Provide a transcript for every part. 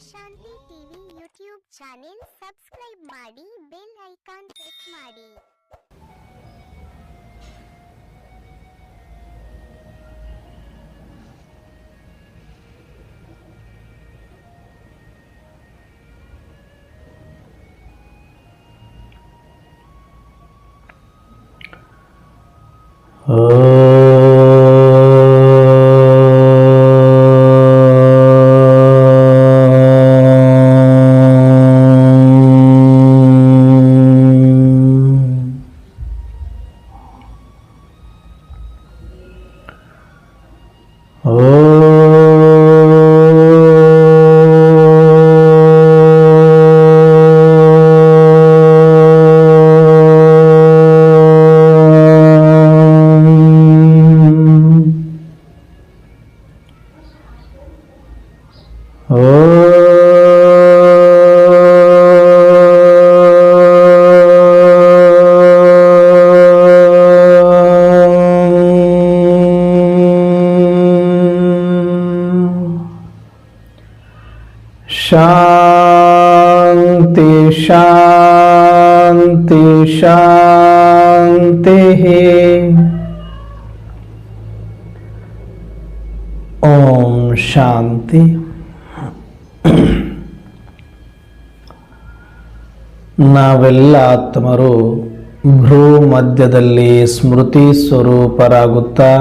ಶಾಂತಿ TV YouTube channel subscribe ಮಾಡಿ, bell icon press ಮಾಡಿ. ಶಾಂತಿ ಶಾಂತಿ ಶಾಂತಿ. ಓಂ ಶಾಂತಿ. ನಾವೆಲ್ಲ ಆತ್ಮರು ಭ್ರೂ ಮಧ್ಯದಲ್ಲಿ ಸ್ಮೃತಿ ಸ್ವರೂಪರಾಗುತ್ತಾ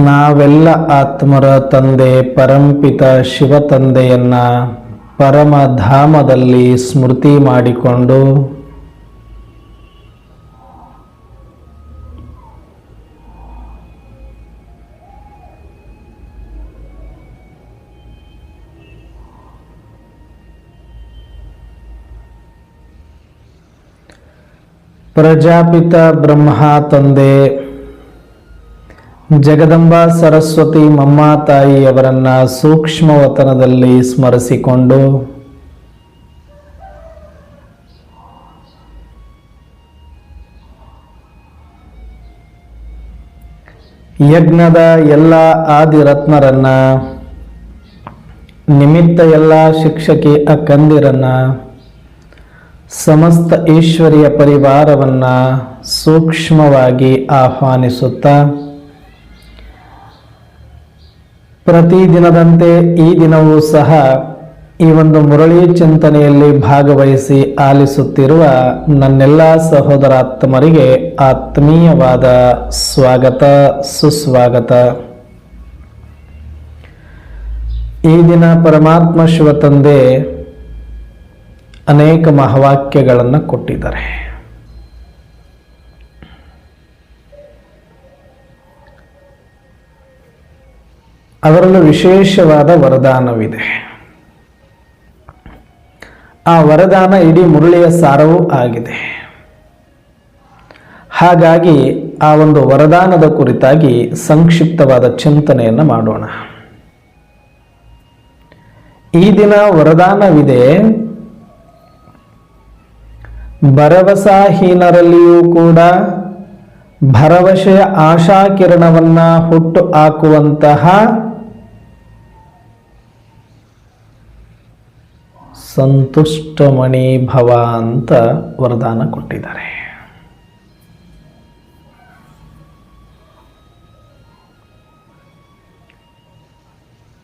ನಾವೆಲ್ಲ ಆತ್ಮರ ತಂದೆ ಪರಂಪಿತ ಶಿವ ತಂದೆಯನ್ನ ಪರಮಧಾಮದಲ್ಲಿ ಸ್ಮೃತಿ ಮಾಡಿಕೊಂಡು ಪ್ರಜಾಪಿತ ಬ್ರಹ್ಮ ತಂದೆ ಜಗದಂಬಾ ಸರಸ್ವತಿ ಮಮ್ಮ ತಾಯಿಯವರನ್ನ ಸೂಕ್ಷ್ಮವತನದಲ್ಲಿ ಸ್ಮರಿಸಿಕೊಂಡು ಯಜ್ಞದ ಎಲ್ಲ ಆದಿರತ್ನರನ್ನ, ನಿಮಿತ್ತ ಎಲ್ಲ ಶಿಕ್ಷಕಿ ಅಕ್ಕಂದಿರನ್ನ, ಸಮಸ್ತ ಈಶ್ವರಿಯ ಪರಿವಾರವನ್ನ ಸೂಕ್ಷ್ಮವಾಗಿ ಆಹ್ವಾನಿಸುತ್ತಾ ಪ್ರತಿದಿನದಂತೆ ಈ ದಿನವೂ ಸಹ ಈ ಒಂದು ಮುರಳಿ ಚಿಂತನೆಯಲ್ಲಿ ಭಾಗವಹಿಸಿ ಆಲಿಸುತ್ತಿರುವ ನನ್ನೆಲ್ಲ ಸಹೋದರಾತ್ಮರಿಗೆ ಆತ್ಮೀಯವಾದ ಸ್ವಾಗತ, ಸುಸ್ವಾಗತ. ಈ ದಿನ ಪರಮಾತ್ಮ ಶಿವ ತಂದೆ ಅನೇಕ ಮಹಾವಾಕ್ಯಗಳನ್ನು ಕೊಟ್ಟಿದ್ದಾರೆ. ಅದರಲ್ಲೂ ವಿಶೇಷವಾದ ವರದಾನವಿದೆ. ಆ ವರದಾನ ಇಡೀ ಮುರಳಿಯ ಸಾರವೂ ಆಗಿದೆ. ಹಾಗಾಗಿ ಆ ಒಂದು ವರದಾನದ ಕುರಿತಾಗಿ ಸಂಕ್ಷಿಪ್ತವಾದ ಚಿಂತನೆಯನ್ನು ಮಾಡೋಣ. ಈ ದಿನ ವರದಾನವಿದೆ, ಭರವಸಾಹೀನರಲ್ಲಿಯೂ ಕೂಡ ಭರವಸೆಯ ಆಶಾಕಿರಣವನ್ನ ಹುಟ್ಟು ಹಾಕುವಂತಹ ಸಂತುಷ್ಟಮಣಿ ಭವ ಅಂತ ವರದಾನ ಕೊಟ್ಟಿದ್ದಾರೆ.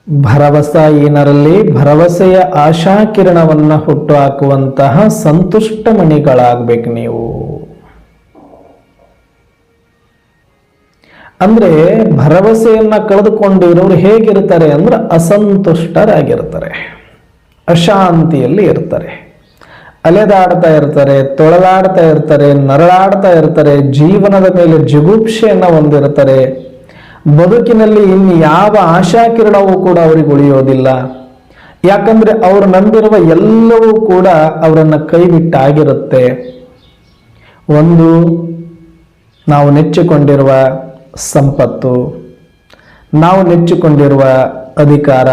ಭರವಸಾಹೀನರಲ್ಲಿ ಭರವಸೆಯ ಆಶಾಕಿರಣವನ್ನ ಹುಟ್ಟು ಹಾಕುವಂತಹ ಸಂತುಷ್ಟ ಮಣಿಗಳಾಗಬೇಕು ನೀವು. ಅಂದ್ರೆ ಭರವಸೆಯನ್ನ ಕಳೆದುಕೊಂಡಿರೋರು ಹೇಗಿರ್ತಾರೆ ಅಂದ್ರೆ ಅಸಂತುಷ್ಟರಾಗಿರ್ತಾರೆ, ಅಶಾಂತಿಯಲ್ಲಿ ಇರ್ತಾರೆ, ಅಲೆದಾಡ್ತಾ ಇರ್ತಾರೆ, ತೊಳಲಾಡ್ತಾ ಇರ್ತಾರೆ, ನರಳಾಡ್ತಾ ಇರ್ತಾರೆ, ಜೀವನದ ಮೇಲೆ ಜಿಗುಪ್ಸೆಯನ್ನ ಹೊಂದಿರ್ತಾರೆ. ಬದುಕಿನಲ್ಲಿ ಇನ್ನು ಯಾವ ಆಶಾಕಿರಣವೂ ಕೂಡ ಅವರಿಗೆ ಉಳಿಯೋದಿಲ್ಲ. ಯಾಕಂದ್ರೆ ಅವರು ನಂಬಿರುವ ಎಲ್ಲವೂ ಕೂಡ ಅವರನ್ನು ಕೈ ಬಿಟ್ಟಾಗಿರುತ್ತೆ. ಒಂದು, ನಾವು ನೆಚ್ಚಿಕೊಂಡಿರುವ ಸಂಪತ್ತು, ನಾವು ನೆಚ್ಚಿಕೊಂಡಿರುವ ಅಧಿಕಾರ,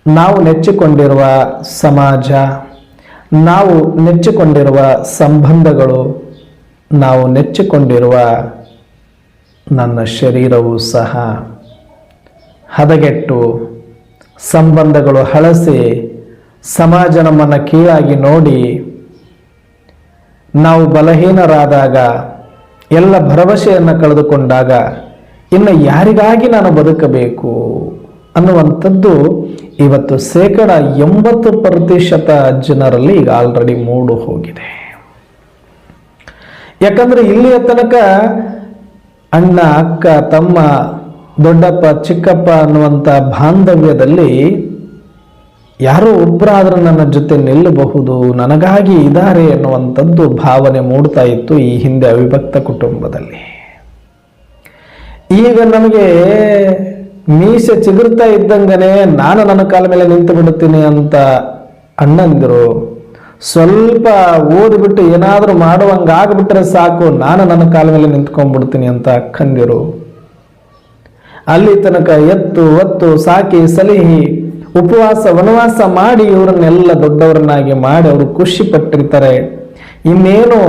ನಾವು ನೆಚ್ಚಿಕೊಂಡಿರುವ ಸಮಾಜ, ನಾವು ನೆಚ್ಚಿಕೊಂಡಿರುವ ಸಂಬಂಧಗಳು, ನಾವು ನೆಚ್ಚಿಕೊಂಡಿರುವ ನನ್ನ ಶರೀರವೂ ಸಹ ಹದಗೆಟ್ಟು ಸಂಬಂಧಗಳು ಹಳಸಿ ಸಮಾಜ ನಮ್ಮನ್ನು ಕೀಳಾಗಿ ನೋಡಿ ನಾವು ಬಲಹೀನರಾದಾಗ, ಎಲ್ಲ ಭರವಸೆಯನ್ನು ಕಳೆದುಕೊಂಡಾಗ ಇನ್ನು ಯಾರಿಗಾಗಿ ನಾನು ಬದುಕಬೇಕು ಅನ್ನುವಂಥದ್ದು ಇವತ್ತು 80% ಜನರಲ್ಲಿ ಈಗ ಆಲ್ರೆಡಿ ಮೂಡು ಹೋಗಿದೆ. ಯಾಕಂದ್ರೆ ಇಲ್ಲಿಯ ತನಕ ಅಣ್ಣ, ಅಕ್ಕ, ತಮ್ಮ, ದೊಡ್ಡಪ್ಪ, ಚಿಕ್ಕಪ್ಪ ಅನ್ನುವಂಥ ಬಾಂಧವ್ಯದಲ್ಲಿ ಯಾರೋ ಒಬ್ಬರಾದರೂ ನನ್ನ ಜೊತೆ ನಿಲ್ಲಬಹುದು, ನನಗಾಗಿ ಇದ್ದಾರೆ ಎನ್ನುವಂಥದ್ದು ಭಾವನೆ ಮೂಡ್ತಾ ಇತ್ತು ಈ ಹಿಂದೆ ಅವಿಭಕ್ತ ಕುಟುಂಬದಲ್ಲಿ. ಈಗ ನಮಗೆ ಮೀಸೆ ಚಿಗುರ್ತಾ ಇದ್ದಂಗನೆ ನಾನು ನನ್ನ ಕಾಲ ಮೇಲೆ ನಿಂತು ಬಿಡುತ್ತೀನಿ ಅಂತ ಅಣ್ಣಂದಿರು, ಸ್ವಲ್ಪ ಓದಿಬಿಟ್ಟು ಏನಾದರೂ ಮಾಡುವಂಗಾಗ್ಬಿಟ್ರೆ ಸಾಕು ನಾನು ನನ್ನ ಕಾಲ ಮೇಲೆ ನಿಂತ್ಕೊಂಡ್ಬಿಡ್ತೀನಿ ಅಂತ ಅಕ್ಕಂದಿರು, ಅಲ್ಲಿ ತನಕ ಎತ್ತು ಒತ್ತು ಸಾಕಿ ಸಲಿಹಿ ಉಪವಾಸ ವನವಾಸ ಮಾಡಿ ಇವರನ್ನೆಲ್ಲ ದೊಡ್ಡವರನ್ನಾಗಿ ಮಾಡಿ ಅವರು ಖುಷಿ ಪಟ್ಟಿರ್ತಾರೆ. ಇನ್ನೇನು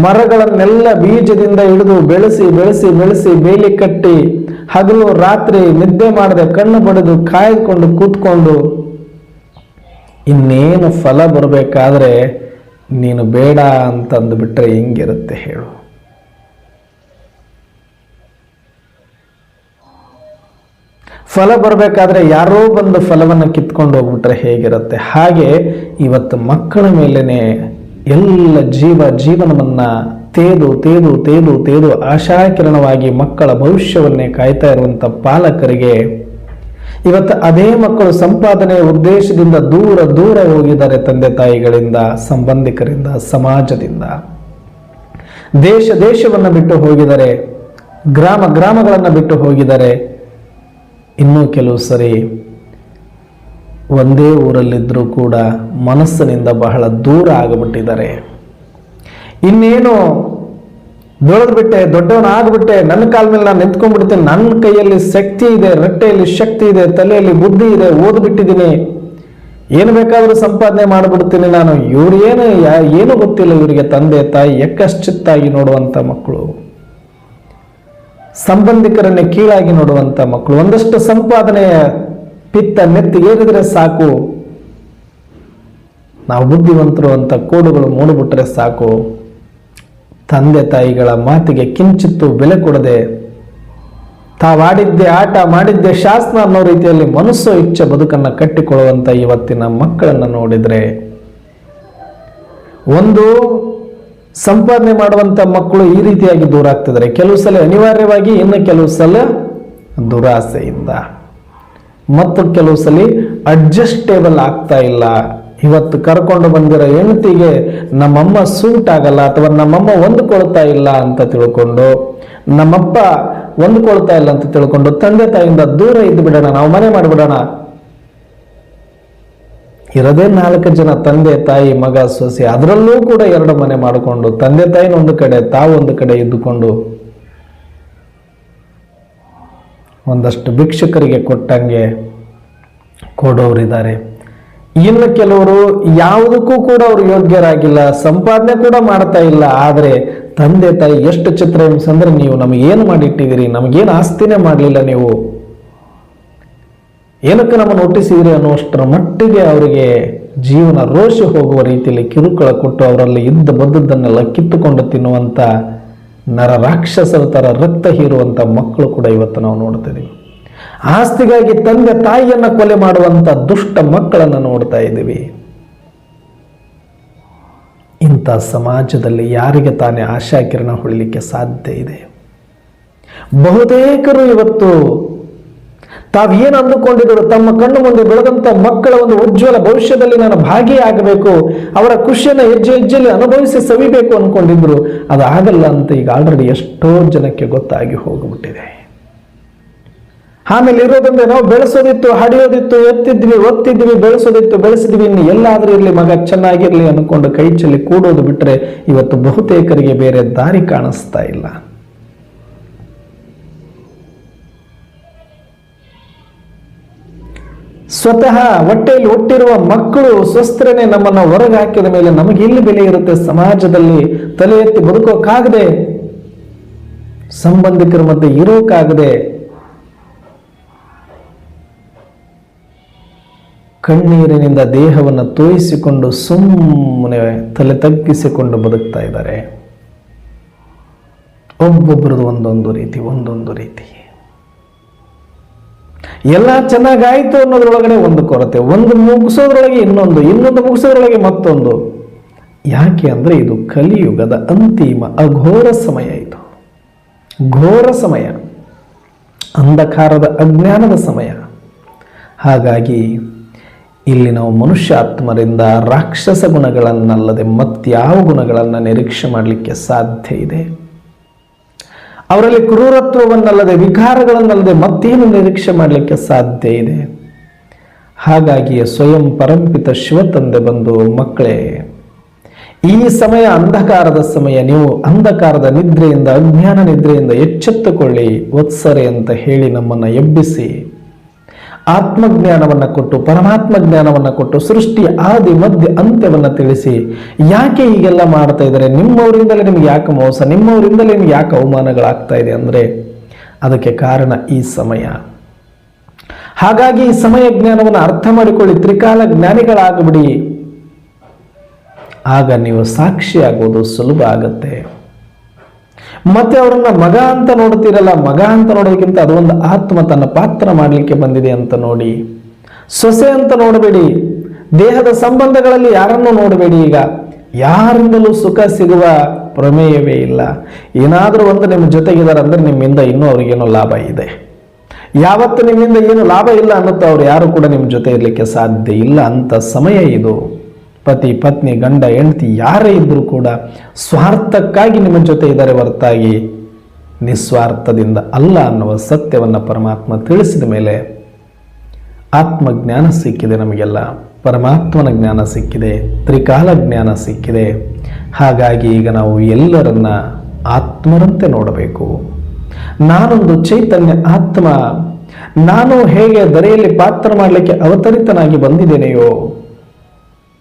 ಮರಗಳನ್ನೆಲ್ಲ ಬೀಜದಿಂದ ಹಿಡಿದು ಬೆಳೆಸಿ ಬೆಳೆಸಿ ಬೆಳೆಸಿ ಬೇಲಿ ಕಟ್ಟಿ ಹಗಲು ರಾತ್ರಿ ನಿದ್ದೆ ಮಾಡದೆ ಕಣ್ಣು ಬಡಿದು ಕಾಯ್ದುಕೊಂಡು ಕೂತ್ಕೊಂಡು ಇನ್ನೇನು ಫಲ ಬರಬೇಕಾದ್ರೆ ನೀನು ಬೇಡ ಅಂತಂದು ಬಿಟ್ರೆ ಹೆಂಗಿರುತ್ತೆ ಹೇಳು? ಫಲ ಬರಬೇಕಾದ್ರೆ ಯಾರೋ ಬಂದು ಫಲವನ್ನು ಕಿತ್ಕೊಂಡು ಹೋಗ್ಬಿಟ್ರೆ ಹೇಗಿರುತ್ತೆ? ಹಾಗೆ ಇವತ್ತು ಮಕ್ಕಳ ಮೇಲೇನೆ ಎಲ್ಲ ಜೀವನವನ್ನ ತೇದು ತೇದು ತೇದು ತೇದು ಆಶಾಕಿರಣವಾಗಿ ಮಕ್ಕಳ ಭವಿಷ್ಯವನ್ನೇ ಕಾಯ್ತಾ ಇರುವಂಥ ಪಾಲಕರಿಗೆ ಇವತ್ತು ಅದೇ ಮಕ್ಕಳು ಸಂಪಾದನೆಯ ಉದ್ದೇಶದಿಂದ ದೂರ ದೂರ ಹೋಗಿದ್ದಾರೆ. ತಂದೆ ತಾಯಿಗಳಿಂದ, ಸಂಬಂಧಿಕರಿಂದ, ಸಮಾಜದಿಂದ, ದೇಶವನ್ನು ಬಿಟ್ಟು ಹೋಗಿದ್ದಾರೆ, ಗ್ರಾಮಗಳನ್ನು ಬಿಟ್ಟು ಹೋಗಿದ್ದಾರೆ. ಇನ್ನೂ ಕೆಲವು ಸರಿ ಒಂದೇ ಊರಲ್ಲಿದ್ದರೂ ಕೂಡ ಮನಸ್ಸಿನಿಂದ ಬಹಳ ದೂರ ಆಗಿಬಿಟ್ಟಿದ್ದಾರೆ. ಇನ್ನೇನು ಬೆಳೆದ್ಬಿಟ್ಟೆ, ದೊಡ್ಡವನಾಗ್ಬಿಟ್ಟೆ, ನನ್ನ ಕಾಲ ಮೇಲೆ ನಾನು ನಿಂತ್ಕೊಂಡ್ಬಿಡ್ತೇನೆ, ನನ್ನ ಕೈಯಲ್ಲಿ ಶಕ್ತಿ ಇದೆ, ರಟ್ಟೆಯಲ್ಲಿ ಶಕ್ತಿ ಇದೆ, ತಲೆಯಲ್ಲಿ ಬುದ್ಧಿ ಇದೆ, ಓದ್ಬಿಟ್ಟಿದ್ದೀನಿ, ಏನು ಬೇಕಾದರೂ ಸಂಪಾದನೆ ಮಾಡಿಬಿಡ್ತೀನಿ ನಾನು, ಇವ್ರು ಏನು ಗೊತ್ತಿಲ್ಲ ಇವರಿಗೆ ತಂದೆ ತಾಯಿ ಎಕ್ಕಶ್ಚಿತ್ತಾಗಿ ನೋಡುವಂಥ ಮಕ್ಕಳು, ಸಂಬಂಧಿಕರನ್ನೇ ಕೀಳಾಗಿ ನೋಡುವಂಥ ಮಕ್ಕಳು, ಒಂದಷ್ಟು ಸಂಪಾದನೆಯ ಪಿತ್ತ ನೆತ್ತಿಗೇರಿದ್ರೆ ಸಾಕು, ನಾವು ಬುದ್ಧಿವಂತರು ಅಂತ ಕೋಡುಗಳು ಮೂಡಿಬಿಟ್ರೆ ಸಾಕು, ತಂದೆ ತಾಯಿಗಳ ಮಾತಿಗೆ ಕಿಂಚಿತ್ತು ಬೆಲೆ ಕೊಡದೆ ತಾವಾಡಿದ್ದೆ ಆಟ ಮಾಡಿದ್ದೆ ಶಾಸನ ಅನ್ನೋ ರೀತಿಯಲ್ಲಿ ಮನಸ್ಸು ಇಚ್ಛೆ ಬದುಕನ್ನು ಕಟ್ಟಿಕೊಳ್ಳುವಂಥ ಇವತ್ತಿನ ಮಕ್ಕಳನ್ನು ನೋಡಿದ್ರೆ, ಒಂದು ಸಂಪಾದನೆ ಮಾಡುವಂಥ ಮಕ್ಕಳು ಈ ರೀತಿಯಾಗಿ ದೂರ ಆಗ್ತಿದ್ದಾರೆ. ಕೆಲವು ಸಲ ಅನಿವಾರ್ಯವಾಗಿ, ಇನ್ನು ಕೆಲವು ಸಲ ದುರಾಸೆಯಿಂದ, ಮತ್ತು ಕೆಲವು ಸಲ ಅಡ್ಜಸ್ಟೇಬಲ್ ಆಗ್ತಾ ಇಲ್ಲ. ಇವತ್ತು ಕರ್ಕೊಂಡು ಬಂದಿರೋ ಹೆಂಡತಿಗೆ ನಮ್ಮಮ್ಮ ಸೂಟ್ ಆಗಲ್ಲ ಅಥವಾ ನಮ್ಮಮ್ಮ ಹೊಂದ್ಕೊಳ್ತಾ ಇಲ್ಲ ಅಂತ ತಿಳ್ಕೊಂಡು, ನಮ್ಮಪ್ಪ ಹೊಂದ್ಕೊಳ್ತಾ ಇಲ್ಲ ಅಂತ ತಿಳ್ಕೊಂಡು ತಂದೆ ತಾಯಿಯಿಂದ ದೂರ ಇದ್ದು ಬಿಡೋಣ, ನಾವು ಮನೆ ಮಾಡಿಬಿಡೋಣ. ಇರದೇ 4 ಜನ ತಂದೆ ತಾಯಿ ಮಗ ಸೊಸೆ, ಅದರಲ್ಲೂ ಕೂಡ 2 ಮನೆ ಮಾಡಿಕೊಂಡು ತಂದೆ ತಾಯಿನ ಒಂದು ಕಡೆ ತಾವು ಒಂದು ಕಡೆ ಇದ್ದುಕೊಂಡು ಒಂದಷ್ಟು ಭಿಕ್ಷುಕರಿಗೆ ಕೊಟ್ಟಂಗೆ ಕೊಡೋರಿದ್ದಾರೆ. ಇನ್ನು ಕೆಲವರು ಯಾವುದಕ್ಕೂ ಕೂಡ ಅವರು ಯೋಗ್ಯರಾಗಿಲ್ಲ, ಸಂಪಾದನೆ ಕೂಡ ಮಾಡ್ತಾ ಇಲ್ಲ. ಆದರೆ ತಂದೆ ತಾಯಿ ಎಷ್ಟು ಚಿತ್ರಹಿಂಸೆ ಅಂದ್ರೆ, ನೀವು ನಮಗೇನು ಮಾಡಿಟ್ಟಿದ್ದೀರಿ, ನಮಗೇನು ಆಸ್ತಿನೇ ಮಾಡಲಿಲ್ಲ, ನೀವು ಏನಕ್ಕೆ ನಮ್ಮನ್ನು ಹುಟ್ಟಿಸಿದ್ರಿ ಅನ್ನುವಷ್ಟರ ಮಟ್ಟಿಗೆ ಅವರಿಗೆ ಜೀವನ ರೋಷಿ ಹೋಗುವ ರೀತಿಯಲ್ಲಿ ಕಿರುಕುಳ ಕೊಟ್ಟು ಅವರಲ್ಲಿ ಇದ್ದ ಬದ್ದದ್ದನ್ನೆಲ್ಲ ಕಿತ್ತುಕೊಂಡು ತಿನ್ನುವಂಥ ನರ ರಾಕ್ಷಸರ ಥರ ರಕ್ತ ಹೀರುವಂಥ ಮಕ್ಕಳು ಕೂಡ ಇವತ್ತು ನಾವು ನೋಡ್ತಿದ್ದೀವಿ. ಆಸ್ತಿಗಾಗಿ ತಂದೆ ತಾಯಿಯನ್ನು ಕೊಲೆ ಮಾಡುವಂಥ ದುಷ್ಟ ಮಕ್ಕಳನ್ನು ನೋಡ್ತಾ ಇದ್ದೀವಿ. ಇಂಥ ಸಮಾಜದಲ್ಲಿ ಯಾರಿಗೆ ತಾನೇ ಆಶಾಕಿರಣ ಹೊಳಿಲಿಕ್ಕೆ ಸಾಧ್ಯ ಇದೆ? ಬಹುತೇಕರು ಇವತ್ತು ತಾವೇನು ಅಂದುಕೊಂಡಿದ್ದರು, ತಮ್ಮ ಕಣ್ಣು ಮುಂದೆ ಬೆಳೆದಂಥ ಮಕ್ಕಳ ಒಂದು ಉಜ್ವಲ ಭವಿಷ್ಯದಲ್ಲಿ ನಾನು ಭಾಗಿಯಾಗಬೇಕು, ಅವರ ಖುಷಿಯನ್ನು ಹೆಜ್ಜೆ ಹೆಜ್ಜೆಯಲ್ಲಿ ಅನುಭವಿಸಿ ಸವಿಬೇಕು ಅನ್ಕೊಂಡಿದ್ರು. ಅದಾಗಲ್ಲ ಅಂತ ಈಗ ಆಲ್ರೆಡಿ ಎಷ್ಟೋ ಜನಕ್ಕೆ ಗೊತ್ತಾಗಿ ಹೋಗ್ಬಿಟ್ಟಿದೆ. ಆಮೇಲೆ ಇರೋದಂದ್ರೆ ನಾವು ಬೆಳೆಸೋದಿತ್ತು, ಹಡಿಯೋದಿತ್ತು, ಎತ್ತಿದ್ವಿ, ಒತ್ತಿದ್ವಿ, ಬೆಳೆಸಿದ್ವಿ, ಇನ್ನು ಎಲ್ಲಾದ್ರೂ ಇರಲಿ, ಮಗ ಚೆನ್ನಾಗಿರ್ಲಿ ಅನ್ಕೊಂಡು ಕೈ ಚೆಲ್ಲಿ ಕೂಡೋದು ಬಿಟ್ರೆ ಇವತ್ತು ಬಹುತೇಕರಿಗೆ ಬೇರೆ ದಾರಿ ಕಾಣಿಸ್ತಾ ಇಲ್ಲ. ಸ್ವತಃ ಹೊಟ್ಟೆಯಲ್ಲಿ ಹುಟ್ಟಿರುವ ಮಕ್ಕಳು ಸ್ವಸ್ಥರನೆ ನಮ್ಮನ್ನು ಹೊರಗೆ ಹಾಕಿದ ಮೇಲೆ ನಮಗೆ ಎಲ್ಲಿ ಬೆಲೆ ಇರುತ್ತೆ? ಸಮಾಜದಲ್ಲಿ ತಲೆ ಎತ್ತಿ ಬದುಕೋಕ್ಕಾಗದೆ, ಸಂಬಂಧಿಕರ ಮಧ್ಯೆ ಇರೋಕ್ಕಾಗದೆ, ಕಣ್ಣೀರಿನಿಂದ ದೇಹವನ್ನು ತೋಯಿಸಿಕೊಂಡು ಸುಮ್ಮನೆ ತಲೆ ತಗ್ಗಿಸಿಕೊಂಡು ಬದುಕ್ತಾ ಇದ್ದಾರೆ. ಒಬ್ಬೊಬ್ಬರದು ಒಂದೊಂದು ರೀತಿ. ಎಲ್ಲ ಚೆನ್ನಾಗಾಯ್ತು ಅನ್ನೋದ್ರೊಳಗಡೆ ಒಂದು ಕೊರತೆ, ಒಂದು ಮುಗಿಸೋದ್ರೊಳಗೆ ಇನ್ನೊಂದು ಮುಗಿಸೋದ್ರೊಳಗೆ ಮತ್ತೊಂದು. ಯಾಕೆ ಅಂದ್ರೆ ಇದು ಕಲಿಯುಗದ ಅಂತಿಮ ಅಘೋರ ಸಮಯ. ಇದು ಘೋರ ಸಮಯ, ಅಂಧಕಾರದ ಅಜ್ಞಾನದ ಸಮಯ. ಹಾಗಾಗಿ ಇಲ್ಲಿ ನಾವು ಮನುಷ್ಯಾತ್ಮರಿಂದ ರಾಕ್ಷಸ ಗುಣಗಳನ್ನಲ್ಲದೆ ಮತ್ಯಾವ ಗುಣಗಳನ್ನು ನಿರೀಕ್ಷೆ ಮಾಡಲಿಕ್ಕೆ ಸಾಧ್ಯ ಇದೆ? ಅವರಲ್ಲಿ ಕ್ರೂರತ್ವವನ್ನಲ್ಲದೆ ವಿಕಾರಗಳನ್ನಲ್ಲದೆ ಮತ್ತೇನು ನಿರೀಕ್ಷೆ ಮಾಡಲಿಕ್ಕೆ ಸಾಧ್ಯ ಇದೆ? ಹಾಗಾಗಿ ಸ್ವಯಂ ಪರಂಪಿತ ಶಿವತಂದೆ ಬಂದು, ಮಕ್ಕಳೇ, ಈ ಸಮಯ ಅಂಧಕಾರದ ಸಮಯ, ನೀವು ಅಂಧಕಾರದ ನಿದ್ರೆಯಿಂದ, ಅಜ್ಞಾನ ನಿದ್ರೆಯಿಂದ ಎಚ್ಚೆತ್ತುಕೊಳ್ಳಿ ವತ್ಸರೆ ಅಂತ ಹೇಳಿ ನಮ್ಮನ್ನು ಎಬ್ಬಿಸಿ ಆತ್ಮಜ್ಞಾನವನ್ನು ಕೊಟ್ಟು, ಪರಮಾತ್ಮ ಜ್ಞಾನವನ್ನು ಕೊಟ್ಟು, ಸೃಷ್ಟಿಯ ಆದಿ ಮಧ್ಯ ಅಂತ್ಯವನ್ನು ತಿಳಿಸಿ, ಯಾಕೆ ಹೀಗೆಲ್ಲ ಮಾಡ್ತಾ ಇದ್ದಾರೆ, ನಿಮ್ಮವರಿಂದಲೇ ನಿಮ್ಗೆ ಯಾಕೆ ಮೋಸ, ನಿಮ್ಮವರಿಂದಲೇ ನಿಮ್ಗೆ ಯಾಕೆ ಅವಮಾನಗಳಾಗ್ತಾ ಇದೆ ಅಂದರೆ ಅದಕ್ಕೆ ಕಾರಣ ಈ ಸಮಯ. ಹಾಗಾಗಿ ಈ ಸಮಯ ಜ್ಞಾನವನ್ನು ಅರ್ಥ ಮಾಡಿಕೊಳ್ಳಿ, ತ್ರಿಕಾಲ ಜ್ಞಾನಿಗಳಾಗಬಿಡಿ. ಆಗ ನೀವು ಸಾಕ್ಷಿಯಾಗೋದು ಸುಲಭ ಆಗತ್ತೆ. ಮತ್ತೆ ಅವರನ್ನ ಮಗ ಅಂತ ನೋಡ್ತೀರಲ್ಲ, ಮಗ ಅಂತ ನೋಡೋದಕ್ಕಿಂತ ಅದೊಂದು ಆತ್ಮ ತನ್ನ ಪಾತ್ರ ಮಾಡಲಿಕ್ಕೆ ಬಂದಿದೆ ಅಂತ ನೋಡಿ. ಸೊಸೆ ಅಂತ ನೋಡಬೇಡಿ, ದೇಹದ ಸಂಬಂಧಗಳಲ್ಲಿ ಯಾರನ್ನು ನೋಡಬೇಡಿ. ಈಗ ಯಾರಿಂದಲೂ ಸುಖ ಸಿಗುವ ಪ್ರಮೇಯವೇ ಇಲ್ಲ. ಏನಾದರೂ ಒಂದು ನಿಮ್ಮ ಜೊತೆಗಿದ್ದಾರೆ ಅಂದರೆ ನಿಮ್ಮಿಂದ ಇನ್ನೂ ಅವ್ರಿಗೇನೋ ಲಾಭ ಇದೆ. ಯಾವತ್ತು ನಿಮ್ಮಿಂದ ಏನು ಲಾಭ ಇಲ್ಲ ಅನ್ನುತ್ತೋ ಅವ್ರು ಯಾರು ಕೂಡ ನಿಮ್ಮ ಜೊತೆ ಇರಲಿಕ್ಕೆ ಸಾಧ್ಯ ಇಲ್ಲ. ಅಂತ ಸಮಯ ಇದು. ಪತಿ ಪತ್ನಿ ಗಂಡ ಹೆಂಡತಿ ಯಾರೇ ಇದ್ರೂ ಕೂಡ ಸ್ವಾರ್ಥಕ್ಕಾಗಿ ನಿಮ್ಮ ಜೊತೆ ಇದ್ದಾರೆ ಹೊರತಾಗಿ ನಿಸ್ವಾರ್ಥದಿಂದ ಅಲ್ಲ ಅನ್ನುವ ಸತ್ಯವನ್ನು ಪರಮಾತ್ಮ ತಿಳಿಸಿದ ಮೇಲೆ ಆತ್ಮಜ್ಞಾನ ಸಿಕ್ಕಿದೆ. ನಮಗೆಲ್ಲ ಪರಮಾತ್ಮನ ಜ್ಞಾನ ಸಿಕ್ಕಿದೆ, ತ್ರಿಕಾಲ ಜ್ಞಾನ ಸಿಕ್ಕಿದೆ. ಹಾಗಾಗಿ ಈಗ ನಾವು ಎಲ್ಲರನ್ನ ಆತ್ಮರಂತೆ ನೋಡಬೇಕು. ನಾನೊಂದು ಚೈತನ್ಯ ಆತ್ಮ, ನಾನು ಹೇಗೆ ಧರೆಯಲ್ಲಿ ಪಾತ್ರ ಮಾಡಲಿಕ್ಕೆ ಅವತರಿತನಾಗಿ ಬಂದಿದ್ದೇನೆಯೋ,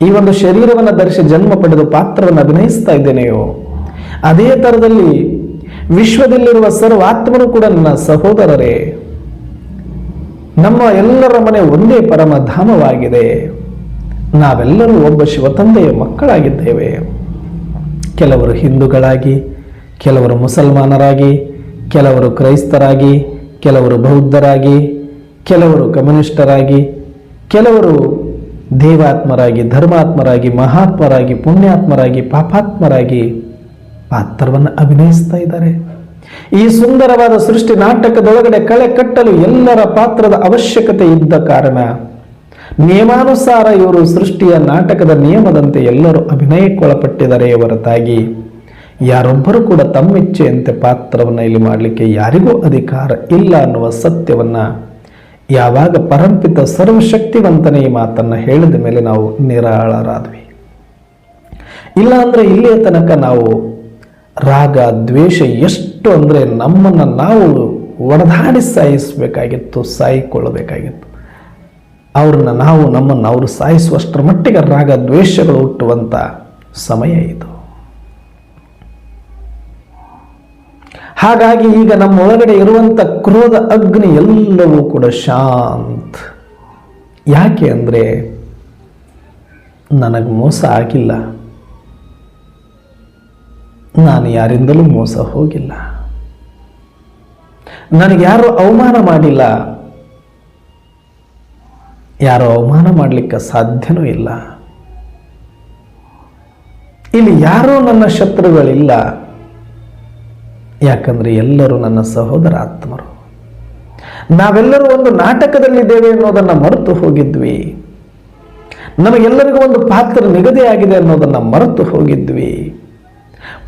ಈ ಒಂದು ಶರೀರವನ್ನು ಧರಿಸಿ ಜನ್ಮ ಪಡೆದು ಪಾತ್ರವನ್ನು ಅಭಿನಯಿಸ್ತಾ ಇದ್ದೇನೆಯೋ, ಅದೇ ಥರದಲ್ಲಿ ವಿಶ್ವದಲ್ಲಿರುವ ಸರ್ವಾತ್ಮರು ಕೂಡ ನನ್ನ ಸಹೋದರರೇ. ನಮ್ಮ ಎಲ್ಲರ ಮನೆ ಒಂದೇ ಪರಮಧಾಮವಾಗಿದೆ. ನಾವೆಲ್ಲರೂ ಒಬ್ಬ ಶಿವತಂದೆಯ ಮಕ್ಕಳಾಗಿದ್ದೇವೆ. ಕೆಲವರು ಹಿಂದೂಗಳಾಗಿ, ಕೆಲವರು ಮುಸಲ್ಮಾನರಾಗಿ, ಕೆಲವರು ಕ್ರೈಸ್ತರಾಗಿ, ಕೆಲವರು ಬೌದ್ಧರಾಗಿ, ಕೆಲವರು ಕಮ್ಯುನಿಸ್ಟರಾಗಿ, ಕೆಲವರು ದೇವಾತ್ಮರಾಗಿ, ಧರ್ಮಾತ್ಮರಾಗಿ, ಮಹಾತ್ಮರಾಗಿ, ಪುಣ್ಯಾತ್ಮರಾಗಿ, ಪಾಪಾತ್ಮರಾಗಿ ಪಾತ್ರವನ್ನು ಅಭಿನಯಿಸ್ತಾ ಇದ್ದಾರೆ. ಈ ಸುಂದರವಾದ ಸೃಷ್ಟಿ ನಾಟಕದೊಳಗಡೆ ಕಳೆ ಕಟ್ಟಲು ಎಲ್ಲರ ಪಾತ್ರದ ಅವಶ್ಯಕತೆ ಇದ್ದ ಕಾರಣ ನಿಯಮಾನುಸಾರ ಇವರು ಸೃಷ್ಟಿಯ ನಾಟಕದ ನಿಯಮದಂತೆ ಎಲ್ಲರೂ ಅಭಿನಯಕ್ಕೊಳಪಟ್ಟಿದ್ದಾರೆ ಹೊರತಾಗಿ ಯಾರೊಬ್ಬರು ಕೂಡ ತಮ್ಮಿಚ್ಛೆಯಂತೆ ಪಾತ್ರವನ್ನು ಇಲ್ಲಿ ಮಾಡಲಿಕ್ಕೆ ಯಾರಿಗೂ ಅಧಿಕಾರ ಇಲ್ಲ ಅನ್ನುವ ಸತ್ಯವನ್ನ ಯಾವಾಗ ಪರಂಪಿತ ಸರ್ವಶಕ್ತಿವಂತನೇ ಈ ಮಾತನ್ನು ಹೇಳಿದ ಮೇಲೆ ನಾವು ನಿರಾಳರಾದ್ವಿ. ಇಲ್ಲ ಅಂದ್ರೆ ಇಲ್ಲಿಯ ತನಕ ನಾವು ರಾಗ ದ್ವೇಷ ಎಷ್ಟು ಅಂದರೆ ನಮ್ಮನ್ನು ನಾವು ಒಡೆದಾಡಿ ಸಾಯಿಸಬೇಕಾಗಿತ್ತು, ಸಾಯಿಕೊಳ್ಳಬೇಕಾಗಿತ್ತು. ಅವ್ರನ್ನ ನಾವು ನಮ್ಮನ್ನು ಅವರು ಸಾಯಿಸುವಷ್ಟರ ಮಟ್ಟಿಗೆ ರಾಗ ದ್ವೇಷಗಳು ಹುಟ್ಟುವಂಥ ಸಮಯ ಇದು. ಹಾಗಾಗಿ ಈಗ ನಮ್ಮ ಒಳಗಡೆ ಇರುವಂಥ ಕ್ರೋಧ ಅಗ್ನಿ ಎಲ್ಲವೂ ಕೂಡ ಶಾಂತ. ಯಾಕೆ ಅಂದರೆ ನನಗೆ ಮೋಸ ಆಗಿಲ್ಲ, ನಾನು ಯಾರಿಂದಲೂ ಮೋಸ ಹೋಗಿಲ್ಲ, ನನಗೆ ಯಾರು ಅವಮಾನ ಮಾಡಿಲ್ಲ, ಯಾರು ಅವಮಾನ ಮಾಡಲಿಕ್ಕೆ ಸಾಧ್ಯನೂ ಇಲ್ಲ. ಇಲ್ಲಿ ಯಾರೂ ನನ್ನ ಶತ್ರುಗಳಿಲ್ಲ. ಯಾಕಂದ್ರೆ ಎಲ್ಲರೂ ನನ್ನ ಸಹೋದರ ಆತ್ಮರು. ನಾವೆಲ್ಲರೂ ಒಂದು ನಾಟಕದಲ್ಲಿದ್ದೇವೆ ಅನ್ನೋದನ್ನು ಮರೆತು ಹೋಗಿದ್ವಿ. ನಮಗೆಲ್ಲರಿಗೂ ಒಂದು ಪಾತ್ರ ನಿಗದಿಯಾಗಿದೆ ಅನ್ನೋದನ್ನು ಮರೆತು ಹೋಗಿದ್ವಿ.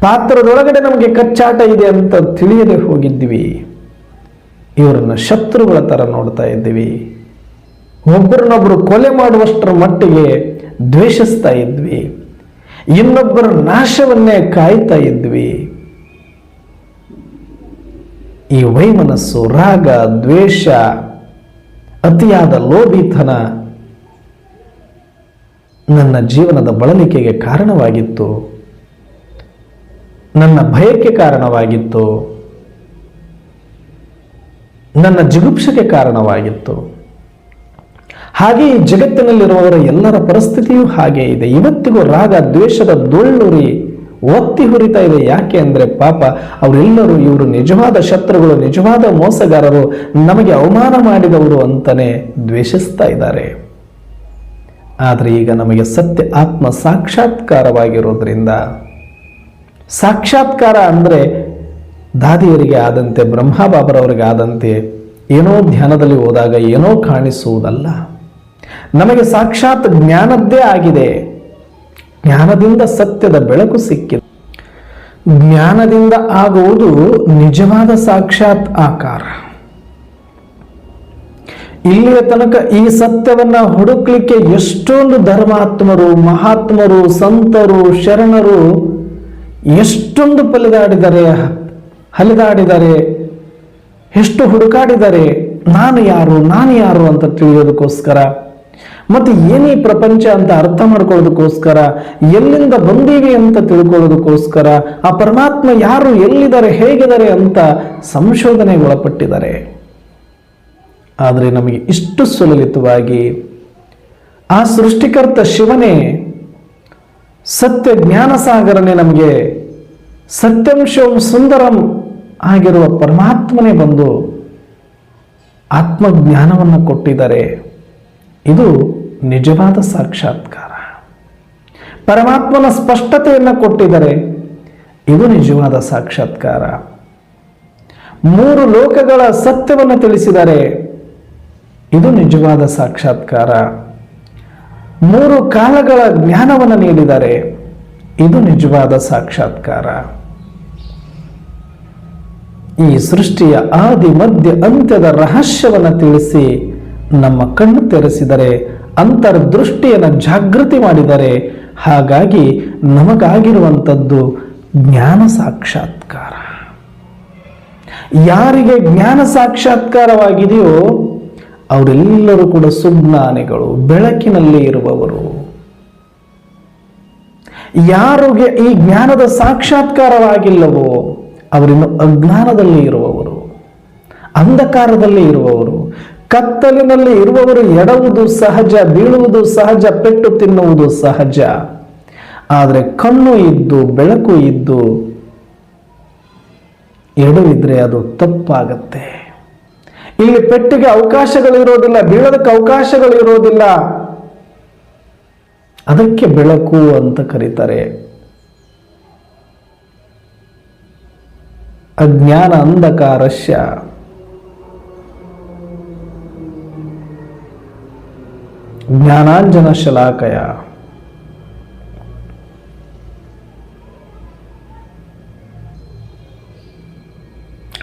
ಪಾತ್ರದೊಳಗಡೆ ನಮಗೆ ಕಚ್ಚಾಟ ಇದೆ ಅಂತ ತಿಳಿಯದೆ ಹೋಗಿದ್ವಿ. ಇವರನ್ನ ಶತ್ರುಗಳ ತರ ನೋಡ್ತಾ ಇದ್ವಿ. ಒಬ್ಬರನ್ನೊಬ್ಬರು ಕೊಲೆ ಮಾಡುವಷ್ಟರ ಮಟ್ಟಿಗೆ ದ್ವೇಷಿಸ್ತಾ ಇದ್ವಿ. ಇನ್ನೊಬ್ಬರ ನಾಶವನ್ನೇ ಕಾಯ್ತಾ ಇದ್ವಿ. ಈ ವೈಮನಸ್ಸು, ರಾಗ, ದ್ವೇಷ, ಅತಿಯಾದ ಲೋಭಿತನ ನನ್ನ ಜೀವನದ ಬಳಲಿಕೆಗೆ ಕಾರಣವಾಗಿತ್ತು, ನನ್ನ ಭಯಕ್ಕೆ ಕಾರಣವಾಗಿತ್ತು, ನನ್ನ ಜಿಗುಪ್ಸೆಗೆ ಕಾರಣವಾಗಿತ್ತು. ಹಾಗೆ ಈ ಜಗತ್ತಿನಲ್ಲಿರುವವರ ಎಲ್ಲರ ಪರಿಸ್ಥಿತಿಯೂ ಹಾಗೆ ಇದೆ. ಇವತ್ತಿಗೂ ರಾಗ ದ್ವೇಷದ ದೊಳ್ಳುರಿ ಒತ್ತಿ ಹುರಿತಾ ಇದೆ. ಯಾಕೆ ಅಂದರೆ ಪಾಪ ಅವರೆಲ್ಲರೂ ಇವರು ನಿಜವಾದ ಶತ್ರುಗಳು, ನಿಜವಾದ ಮೋಸಗಾರರು, ನಮಗೆ ಅವಮಾನ ಮಾಡಿದವರು ಅಂತಾನೆ ದ್ವೇಷಿಸ್ತಾ ಇದ್ದಾರೆ. ಆದರೆ ಈಗ ನಮಗೆ ಸತ್ಯ ಆತ್ಮ ಸಾಕ್ಷಾತ್ಕಾರವಾಗಿರೋದ್ರಿಂದ, ಸಾಕ್ಷಾತ್ಕಾರ ಅಂದರೆ ದಾದಿಯರಿಗೆ ಆದಂತೆ, ಬ್ರಹ್ಮಬಾಬರವರಿಗೆ ಆದಂತೆ ಏನೋ ಧ್ಯಾನದಲ್ಲಿ ಹೋದಾಗ ಏನೋ ಕಾಣಿಸುವುದಲ್ಲ. ನಮಗೆ ಸಾಕ್ಷಾತ್ ಜ್ಞಾನದ್ದೇ ಆಗಿದೆ. ಜ್ಞಾನದಿಂದ ಸತ್ಯದ ಬೆಳಕು ಸಿಕ್ಕಿದೆ. ಜ್ಞಾನದಿಂದ ಆಗುವುದು ನಿಜವಾದ ಸಾಕ್ಷಾತ್ ಆಕಾರ. ಇಲ್ಲಿಯ ತನಕ ಈ ಸತ್ಯವನ್ನ ಹುಡುಕ್ಲಿಕ್ಕೆ ಎಷ್ಟೊಂದು ಧರ್ಮಾತ್ಮರು, ಮಹಾತ್ಮರು, ಸಂತರು, ಶರಣರು ಎಷ್ಟೊಂದು ಹಲಿದಾಡಿದ್ದಾರೆ, ಎಷ್ಟು ಹುಡುಕಾಡಿದ್ದಾರೆ. ನಾನು ಯಾರು ಅಂತ ತಿಳಿಯೋದಕ್ಕೋಸ್ಕರ, ಮತ್ತೆ ಏನೇ ಪ್ರಪಂಚ ಅಂತ ಅರ್ಥ ಮಾಡ್ಕೊಳ್ಳೋದಕ್ಕೋಸ್ಕರ, ಎಲ್ಲಿಂದ ಬಂದೀವಿ ಅಂತ ತಿಳ್ಕೊಳ್ಳೋದಕ್ಕೋಸ್ಕರ, ಆ ಪರಮಾತ್ಮ ಯಾರು, ಎಲ್ಲಿದ್ದಾರೆ, ಹೇಗಿದ್ದಾರೆ ಅಂತ ಸಂಶೋಧನೆಗೆ ಒಳಪಟ್ಟಿದ್ದಾರೆ. ಆದರೆ ನಮಗೆ ಇಷ್ಟು ಸುಲಲಿತವಾಗಿ ಆ ಸೃಷ್ಟಿಕರ್ತ ಶಿವನೇ, ಸತ್ಯ ಜ್ಞಾನ ಸಾಗರನೇ, ನಮಗೆ ಸತ್ಯಂ ಶಿವಂ ಸುಂದರಂ ಆಗಿರುವ ಪರಮಾತ್ಮನೇ ಬಂದು ಆತ್ಮಜ್ಞಾನವನ್ನು ಕೊಟ್ಟಿದ್ದಾರೆ. ಇದು ನಿಜವಾದ ಸಾಕ್ಷಾತ್ಕಾರ. ಪರಮಾತ್ಮನ ಸ್ಪಷ್ಟತೆಯನ್ನು ಕೊಟ್ಟಿದ್ದಾರೆ. ಇದು ನಿಜವಾದ ಸಾಕ್ಷಾತ್ಕಾರ. 3 ಲೋಕಗಳ ಸತ್ಯವನ್ನು ತಿಳಿಸಿದ್ದಾರೆ. ಇದು ನಿಜವಾದ ಸಾಕ್ಷಾತ್ಕಾರ. 3 ಕಾಲಗಳ ಜ್ಞಾನವನ್ನು ನೀಡಿದ್ದಾರೆ. ಇದು ನಿಜವಾದ ಸಾಕ್ಷಾತ್ಕಾರ. ಈ ಸೃಷ್ಟಿಯ ಆದಿ ಮಧ್ಯ ಅಂತ್ಯದ ರಹಸ್ಯವನ್ನು ತಿಳಿಸಿ ನಮ್ಮ ಕಣ್ಣು ತೆರೆಸಿದರೆ, ಅಂತರ್ದೃಷ್ಟಿಯನ್ನು ಜಾಗೃತಿ ಮಾಡಿದರೆ, ಹಾಗಾಗಿ ನಮಗಾಗಿರುವಂಥದ್ದು ಜ್ಞಾನ ಸಾಕ್ಷಾತ್ಕಾರ. ಯಾರಿಗೆ ಜ್ಞಾನ ಸಾಕ್ಷಾತ್ಕಾರವಾಗಿದೆಯೋ ಅವರೆಲ್ಲರೂ ಕೂಡ ಸುಜ್ಞಾನಿಗಳು, ಬೆಳಕಿನಲ್ಲಿ ಇರುವವರು. ಯಾರಿಗೆ ಈ ಜ್ಞಾನದ ಸಾಕ್ಷಾತ್ಕಾರವಾಗಿಲ್ಲವೋ ಅವರಿನ್ನು ಅಜ್ಞಾನದಲ್ಲಿ ಇರುವವರು, ಅಂಧಕಾರದಲ್ಲಿ ಇರುವವರು. ಕತ್ತಲಿನಲ್ಲಿ ಇರುವವರು ಎಡವುದು ಸಹಜ, ಬೀಳುವುದು ಸಹಜ, ಪೆಟ್ಟು ತಿನ್ನುವುದು ಸಹಜ. ಆದರೆ ಕಣ್ಣು ಇದ್ದು, ಬೆಳಕು ಇದ್ದು ಎಡವಿದ್ರೆ ಅದು ತಪ್ಪಾಗತ್ತೆ. ಇಲ್ಲಿ ಪೆಟ್ಟಿಗೆ ಅವಕಾಶಗಳಿರೋದಿಲ್ಲ, ಬೀಳೋದಕ್ಕೆ ಅವಕಾಶಗಳಿರೋದಿಲ್ಲ. ಅದಕ್ಕೆ ಬೆಳಕು ಅಂತ ಕರೀತಾರೆ. ಅಜ್ಞಾನ ಅಂಧಕಾರಸ್ಯ ಜ್ಞಾನಾಂಜನ ಶಲಾಕಯ.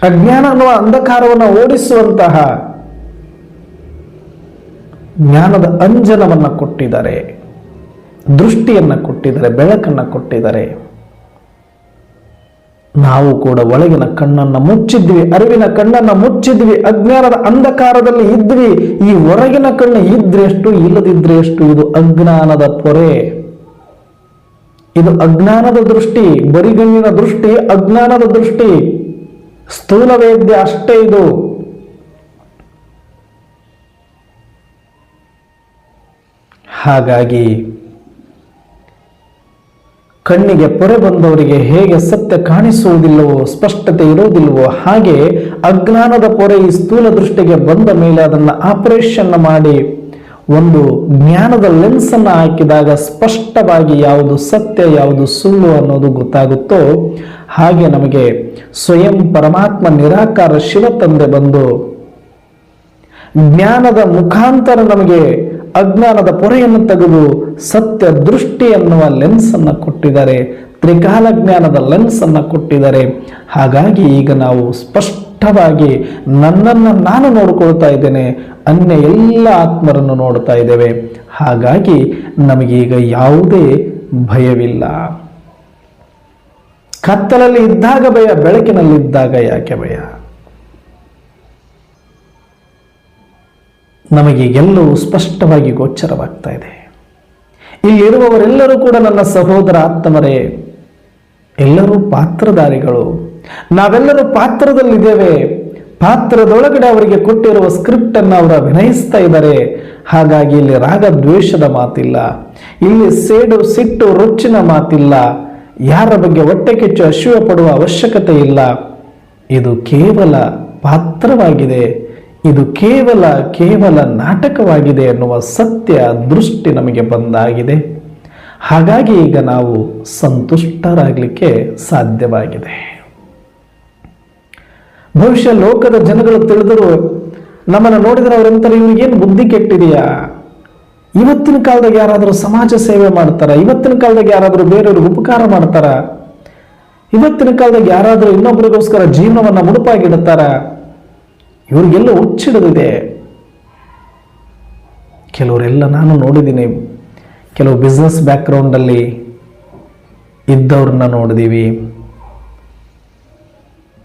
ಅಜ್ಞಾನ ಅನ್ನುವ ಅಂಧಕಾರವನ್ನು ಓಡಿಸುವಂತಹ ಜ್ಞಾನದ ಅಂಜನವನ್ನು ಕೊಟ್ಟಿದ್ದಾರೆ, ದೃಷ್ಟಿಯನ್ನು ಕೊಟ್ಟಿದ್ದಾರೆ, ಬೆಳಕನ್ನು ಕೊಟ್ಟಿದ್ದಾರೆ. ನಾವು ಕೂಡ ಒಳಗಿನ ಕಣ್ಣನ್ನು ಮುಚ್ಚಿದ್ವಿ, ಅರಿವಿನ ಕಣ್ಣನ್ನು ಮುಚ್ಚಿದ್ವಿ, ಅಜ್ಞಾನದ ಅಂಧಕಾರದಲ್ಲಿ ಇದ್ವಿ. ಈ ಹೊರಗಿನ ಕಣ್ಣು ಇದ್ರೆ ಎಷ್ಟು, ಇಲ್ಲದಿದ್ರೆ ಎಷ್ಟು. ಇದು ಅಜ್ಞಾನದ ಪೊರೆ, ಇದು ಅಜ್ಞಾನದ ದೃಷ್ಟಿ, ಬರಿಗಣ್ಣಿನ ದೃಷ್ಟಿ, ಅಜ್ಞಾನದ ದೃಷ್ಟಿ. ಸ್ಥೂಲ ವೇದ್ಯ ಅಷ್ಟೇ ಇದು. ಹಾಗಾಗಿ ಕಣ್ಣಿಗೆ ಪೊರೆ ಬಂದವರಿಗೆ ಹೇಗೆ ಸತ್ಯ ಕಾಣಿಸುವುದಿಲ್ಲವೋ, ಸ್ಪಷ್ಟತೆ ಇರುವುದಿಲ್ಲವೋ, ಹಾಗೆ ಅಜ್ಞಾನದ ಪೊರೆ ಈ ಸ್ಥೂಲ ದೃಷ್ಟಿಗೆ ಬಂದ ಮೇಲೆ ಅದನ್ನು ಆಪರೇಷನ್ ಮಾಡಿ ಒಂದು ಜ್ಞಾನದ ಲೆನ್ಸ್ ಅನ್ನು ಹಾಕಿದಾಗ ಸ್ಪಷ್ಟವಾಗಿ ಯಾವುದು ಸತ್ಯ, ಯಾವುದು ಸುಳ್ಳು ಅನ್ನೋದು ಗೊತ್ತಾಗುತ್ತೋ, ಹಾಗೆ ನಮಗೆ ಸ್ವಯಂ ಪರಮಾತ್ಮ ನಿರಾಕಾರ ಶಿವ ತಂದೆ ಬಂದು ಜ್ಞಾನದ ಮುಖಾಂತರ ನಮಗೆ ಅಜ್ಞಾನದ ಪೊರೆಯನ್ನು ತೆಗೆದು ಸತ್ಯ ದೃಷ್ಟಿ ಎನ್ನುವ ಲೆನ್ಸ್ ಅನ್ನು ಕೊಟ್ಟಿದ್ದಾರೆ, ತ್ರಿಕಾಲ ಜ್ಞಾನದ ಲೆನ್ಸ್ ಅನ್ನು ಕೊಟ್ಟಿದ್ದಾರೆ. ಹಾಗಾಗಿ ಈಗ ನಾವು ಸ್ಪಷ್ಟವಾಗಿ ನನ್ನನ್ನು ನಾನು ನೋಡ್ಕೊಳ್ತಾ ಇದ್ದೇನೆ, ಅನ್ಯ ಎಲ್ಲ ಆತ್ಮರನ್ನು ನೋಡ್ತಾ ಇದ್ದೇವೆ. ಹಾಗಾಗಿ ನಮಗೀಗ ಯಾವುದೇ ಭಯವಿಲ್ಲ. ಕತ್ತಲಲ್ಲಿ ಇದ್ದಾಗ ಭಯ, ಬೆಳಕಿನಲ್ಲಿ ಇದ್ದಾಗ ಯಾಕೆ ಭಯ? ನಮಗೆ ಎಲ್ಲವೂ ಸ್ಪಷ್ಟವಾಗಿ ಗೋಚರವಾಗ್ತಾ ಇದೆ. ಇಲ್ಲಿರುವವರೆಲ್ಲರೂ ಕೂಡ ನನ್ನ ಸಹೋದರ ಆತ್ಮರೇ, ಎಲ್ಲರೂ ಪಾತ್ರಧಾರಿಗಳು. ನಾವೆಲ್ಲರೂ ಪಾತ್ರದಲ್ಲಿದ್ದೇವೆ. ಪಾತ್ರದೊಳಗಡೆ ಅವರಿಗೆ ಕೊಟ್ಟಿರುವ ಸ್ಕ್ರಿಪ್ಟ್ ಅನ್ನು ಅವರು ಅಭಿನಯಿಸ್ತಾ ಇದ್ದಾರೆ. ಹಾಗಾಗಿ ಇಲ್ಲಿ ರಾಗ ದ್ವೇಷದ ಮಾತಿಲ್ಲ, ಇಲ್ಲಿ ಸೇಡು ಸಿಟ್ಟು ರೊಚ್ಚಿನ ಮಾತಿಲ್ಲ, ಯಾರ ಬಗ್ಗೆ ಹೊಟ್ಟೆ ಕಿಚ್ಚು ಅಸೂಯೆ ಪಡುವ ಅವಶ್ಯಕತೆ ಇಲ್ಲ. ಇದು ಕೇವಲ ಪಾತ್ರವಾಗಿದೆ, ಇದು ಕೇವಲ ನಾಟಕವಾಗಿದೆ ಎನ್ನುವ ಸತ್ಯ ದೃಷ್ಟಿ ನಮಗೆ ಬಂದಾಗಿದೆ. ಹಾಗಾಗಿ ಈಗ ನಾವು ಸಂತುಷ್ಟರಾಗಲಿಕ್ಕೆ ಸಾಧ್ಯವಾಗಿದೆ. ಬಹುಶಃ ಲೋಕದ ಜನಗಳು ತಿಳಿದರು, ನಮ್ಮನ್ನು ನೋಡಿದರೆ ಅವರಂತಾರೆ, ಇವ್ರಿಗೇನು ಬುದ್ಧಿ ಕೆಟ್ಟಿದೆಯಾ? ಇವತ್ತಿನ ಕಾಲದಾಗ ಯಾರಾದರೂ ಸಮಾಜ ಸೇವೆ ಮಾಡ್ತಾರ? ಇವತ್ತಿನ ಕಾಲದಾಗ ಯಾರಾದರೂ ಬೇರೆಯವ್ರಿಗೆ ಉಪಕಾರ ಮಾಡ್ತಾರ? ಇವತ್ತಿನ ಕಾಲದಾಗ ಯಾರಾದರೂ ಇನ್ನೊಬ್ಬರಿಗೋಸ್ಕರ ಜೀವನವನ್ನು ಮುಡುಪಾಗಿಡುತ್ತಾರ? ಇವ್ರಿಗೆಲ್ಲ ಹುಚ್ಚಿಡಿದಿದೆ. ಕೆಲವರೆಲ್ಲ ನಾನು ನೋಡಿದ್ದೀನಿ, ಕೆಲವು ಬಿಸ್ನೆಸ್ ಬ್ಯಾಕ್ಗ್ರೌಂಡಲ್ಲಿ ಇದ್ದವ್ರನ್ನ ನೋಡಿದೀವಿ,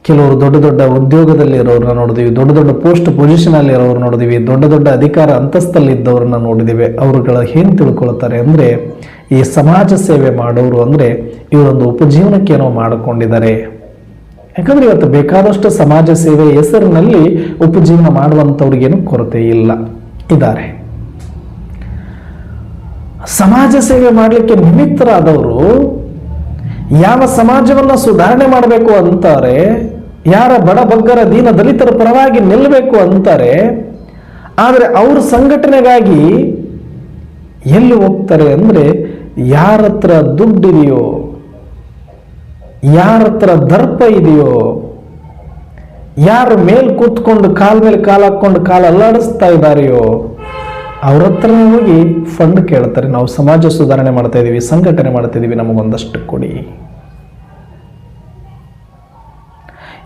ಕೆಲವರು ದೊಡ್ಡ ದೊಡ್ಡ ಉದ್ಯೋಗದಲ್ಲಿ ಇರೋರನ್ನ ನೋಡಿದೀವಿ, ದೊಡ್ಡ ದೊಡ್ಡ ಪೋಸ್ಟ್ ಪೊಸಿಷನಲ್ಲಿ ಇರೋರು ನೋಡಿದೀವಿ, ದೊಡ್ಡ ದೊಡ್ಡ ಅಧಿಕಾರ ಅಂತಸ್ತಲ್ಲಿ ಇದ್ದವ್ರನ್ನ ನೋಡಿದೀವಿ. ಅವರುಗಳ ಏನು ತಿಳ್ಕೊಳ್ತಾರೆ ಅಂದರೆ, ಈ ಸಮಾಜ ಸೇವೆ ಮಾಡೋರು ಅಂದರೆ ಇವರೊಂದು ಉಪಜೀವನಕ್ಕೇನೋ ಮಾಡಿಕೊಂಡಿದ್ದಾರೆ. ಯಾಕಂದ್ರೆ ಇವತ್ತು ಬೇಕಾದಷ್ಟು ಸಮಾಜ ಸೇವೆ ಹೆಸರಿನಲ್ಲಿ ಉಪಜೀವನ ಮಾಡುವಂಥವ್ರಿಗೇನು ಕೊರತೆ ಇಲ್ಲ, ಇದ್ದಾರೆ. ಸಮಾಜ ಸೇವೆ ಮಾಡಲಿಕ್ಕೆ ನಿಮಿತ್ತರಾದವರು ಯಾವ ಸಮಾಜವನ್ನು ಸುಧಾರಣೆ ಮಾಡಬೇಕು ಅಂತಾರೆ, ಯಾರ ಬಡ ಬಗ್ಗರ ದೀನ ದಲಿತರ ಪರವಾಗಿ ನಿಲ್ಲಬೇಕು ಅಂತಾರೆ. ಆದರೆ ಅವ್ರ ಸಂಘಟನೆಗಾಗಿ ಎಲ್ಲಿ ಹೋಗ್ತಾರೆ ಅಂದರೆ, ಯಾರ ಹತ್ರ ದುಡ್ಡಿದೆಯೋ, ಯಾರ ಹತ್ರ ದರ್ಪ ಇದೆಯೋ, ಯಾರ ಮೇಲ್ ಕೂತ್ಕೊಂಡು ಕಾಲ್ ಮೇಲೆ ಕಾಲು ಹಾಕೊಂಡು ಕಾಲು ಅಲ್ಲಾಡಿಸ್ತಾ ಇದ್ದಾರೆಯೋ ಅವ್ರ ಹತ್ರನೇ ಹೋಗಿ ಫಂಡ್ ಕೇಳ್ತಾರೆ. ನಾವು ಸಮಾಜ ಸುಧಾರಣೆ ಮಾಡ್ತಾ ಇದೀವಿ, ಸಂಘಟನೆ ಮಾಡ್ತಾ ಇದೀವಿ, ನಮಗೊಂದಷ್ಟು ಕೊಡಿ.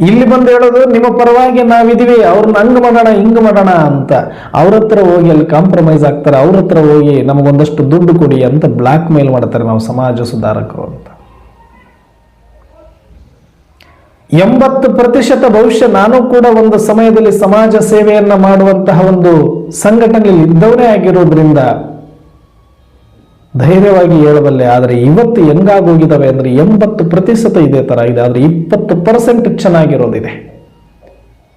ಇಲ್ಲಿ ಬಂದು ಹೇಳೋದು, ನಿಮ್ಮ ಪರವಾಗಿ ನಾವಿದೀವಿ, ಅವ್ರನ್ನ ಹಂಗ್ ಮಾಡೋಣ ಹಿಂಗ್ ಮಾಡೋಣ ಅಂತ. ಅವ್ರ ಹತ್ರ ಹೋಗಿ ಅಲ್ಲಿ ಕಾಂಪ್ರಮೈಸ್ ಆಗ್ತಾರೆ, ಅವ್ರ ಹತ್ರ ಹೋಗಿ ನಮಗೊಂದಷ್ಟು ದುಡ್ಡು ಕೊಡಿ ಅಂತ ಬ್ಲಾಕ್ ಮೇಲ್ ಮಾಡ್ತಾರೆ, ನಾವು ಸಮಾಜ ಸುಧಾರಕರು ಅಂತ. 80% ಬಹುಶಃ ನಾನು ಕೂಡ ಒಂದು ಸಮಯದಲ್ಲಿ ಸಮಾಜ ಸೇವೆಯನ್ನ ಮಾಡುವಂತಹ ಒಂದು ಸಂಘಟನೆಯಲ್ಲಿ ಇದ್ದವನೇ ಆಗಿರೋದ್ರಿಂದ ಧೈರ್ಯವಾಗಿ ಹೇಳಬಲ್ಲೆ. ಆದರೆ ಇವತ್ತು ಹೆಂಗಾಗೋಗಿದ್ದಾವೆ ಅಂದ್ರೆ 80% ಇದೇ ತರ ಇದೆ, ಆದ್ರೆ 20% ಚೆನ್ನಾಗಿರೋದಿದೆ.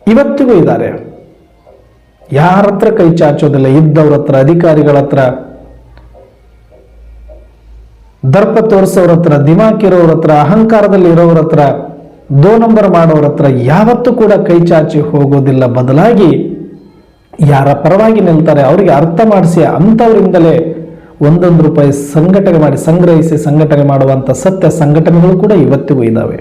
ಇವತ್ತಿಗೂ ಇದ್ದಾರೆ, ಯಾರ ಹತ್ರ ಕೈ ಚಾಚೋದಿಲ್ಲ. ಇದ್ದವ್ರ ಹತ್ರ, ಅಧಿಕಾರಿಗಳ ಹತ್ರ, ದರ್ಪ ತೋರಿಸೋರ ಹತ್ರ, ದಿಮಾಕಿರೋರ ಹತ್ರ, ಅಹಂಕಾರದಲ್ಲಿ ಇರೋರ ಹತ್ರ, 2 ನಂಬರ್ ಮಾಡೋರ ಹತ್ರ ಯಾವತ್ತೂ ಕೂಡ ಕೈ ಚಾಚಿ ಹೋಗೋದಿಲ್ಲ. ಬದಲಾಗಿ ಯಾರ ಪರವಾಗಿ ನಿಲ್ತಾರೆ ಅವರಿಗೆ ಅರ್ಥ ಮಾಡಿಸಿ ಅಂಥವರಿಂದಲೇ 1 ರೂಪಾಯಿ ಸಂಘಟನೆ ಮಾಡಿ ಸಂಗ್ರಹಿಸಿ ಸಂಘಟನೆ ಮಾಡುವಂಥ ಸತ್ಯ ಸಂಘಟನೆಗಳು ಕೂಡ ಇವತ್ತಿಗೂ ಇದ್ದಾವೆ.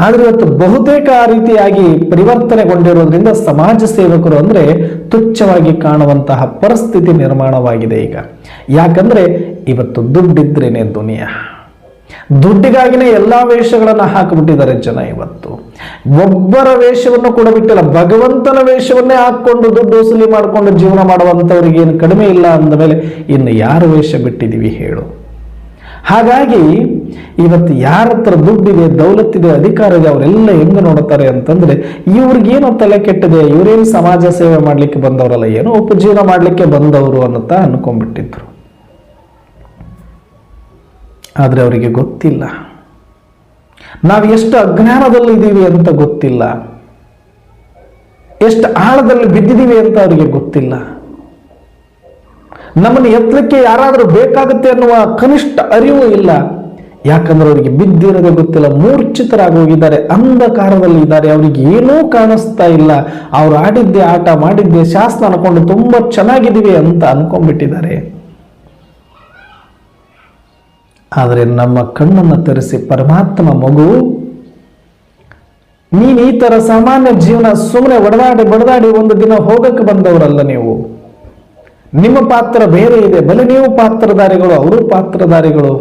ಆದರೆ ಇವತ್ತು ಬಹುತೇಕ ಆ ರೀತಿಯಾಗಿ ಪರಿವರ್ತನೆಗೊಂಡಿರೋದ್ರಿಂದ ಸಮಾಜ ಸೇವಕರು ಅಂದರೆ ತುಚ್ಛವಾಗಿ ಕಾಣುವಂತಹ ಪರಿಸ್ಥಿತಿ ನಿರ್ಮಾಣವಾಗಿದೆ ಈಗ. ಯಾಕಂದ್ರೆ ಇವತ್ತು ದುಡ್ಡಿದ್ರೇನೆ ದುನಿಯಾ, ದುಡ್ಡಿಗಾಗಿನೇ ಎಲ್ಲಾ ವೇಷಗಳನ್ನ ಹಾಕಿಬಿಟ್ಟಿದ್ದಾರೆ ಜನ. ಇವತ್ತು ಒಬ್ಬರ ವೇಷವನ್ನು ಕೂಡ ಬಿಟ್ಟಿಲ್ಲ, ಭಗವಂತನ ವೇಷವನ್ನೇ ಹಾಕೊಂಡು ದುಡ್ಡು ವಸೂಲಿ ಮಾಡಿಕೊಂಡು ಜೀವನ ಮಾಡುವಂಥವ್ರಿಗೆ ಏನು ಕಡಿಮೆ ಇಲ್ಲ ಅಂದ ಮೇಲೆ ಇನ್ನು ಯಾರ ವೇಷ ಬಿಟ್ಟಿದೀವಿ ಹೇಳು? ಹಾಗಾಗಿ ಇವತ್ತು ಯಾರ ಹತ್ರ ದುಡ್ಡಿದೆ, ದೌಲತ್ತಿದೆ, ಅಧಿಕಾರ ಇದೆ, ಅವರೆಲ್ಲ ಹೆಂಗ ನೋಡುತ್ತಾರೆ ಅಂತಂದ್ರೆ, ಇವ್ರಿಗೇನೋ ತಲೆ ಕೆಟ್ಟಿದೆ, ಇವರೇನು ಸಮಾಜ ಸೇವೆ ಮಾಡ್ಲಿಕ್ಕೆ ಬಂದವರಲ್ಲ, ಏನೋ ಉಪಜೀವನ ಮಾಡ್ಲಿಕ್ಕೆ ಬಂದವರು ಅನ್ನುತ್ತಾ ಅನ್ಕೊಂಡ್ಬಿಟ್ಟಿದ್ರು. ಆದರೆ ಅವರಿಗೆ ಗೊತ್ತಿಲ್ಲ, ನಾವು ಎಷ್ಟು ಅಜ್ಞಾನದಲ್ಲಿ ಇದ್ದೀವಿ ಅಂತ ಗೊತ್ತಿಲ್ಲ, ಎಷ್ಟು ಆಳದಲ್ಲಿ ಬಿದ್ದಿದ್ದೀವಿ ಅಂತ ಅವರಿಗೆ ಗೊತ್ತಿಲ್ಲ. ನಮ್ಮನ್ನು ಎತ್ತಲಿಕ್ಕೆ ಯಾರಾದರೂ ಬೇಕಾಗುತ್ತೆ ಅನ್ನುವ ಕನಿಷ್ಠ ಅರಿವು ಇಲ್ಲ. ಯಾಕಂದ್ರೆ ಅವರಿಗೆ ಬಿದ್ದಿರೋದೇ ಗೊತ್ತಿಲ್ಲ, ಮೂರ್ಛಿತರಾಗಿ ಹೋಗಿದ್ದಾರೆ, ಅಂಧಕಾರದಲ್ಲಿ ಇದ್ದಾರೆ, ಅವರಿಗೆ ಏನೂ ಕಾಣಿಸ್ತಾ ಇಲ್ಲ. ಅವ್ರು ಆಡಿದ್ದೆ ಆಟ, ಮಾಡಿದ್ದೆ ಶಾಸ್ತ್ರ ಅನ್ಕೊಂಡು ತುಂಬಾ ಚೆನ್ನಾಗಿದ್ದೀವಿ ಅಂತ ಅನ್ಕೊಂಡ್ಬಿಟ್ಟಿದ್ದಾರೆ. ಆದರೆ ನಮ್ಮ ಕಣ್ಣನ್ನು ತೆರೆಸಿ ಪರಮಾತ್ಮ ಮಗು, ನೀನು ಈ ತರ ಸಾಮಾನ್ಯ ಜೀವನ ಸುಮ್ಮನೆ ಬಡದಾಡಿ ಒಂದು ದಿನ ಹೋಗಕ್ಕೆ ಬಂದವರಲ್ಲ ನೀವು. ನಿಮ್ಮ ಪಾತ್ರ ಬೇರೆ ಇದೆ, ಬಲೆ ನೀವು ಪಾತ್ರಧಾರಿಗಳು, ಅವರು ಪಾತ್ರಧಾರಿಗಳು.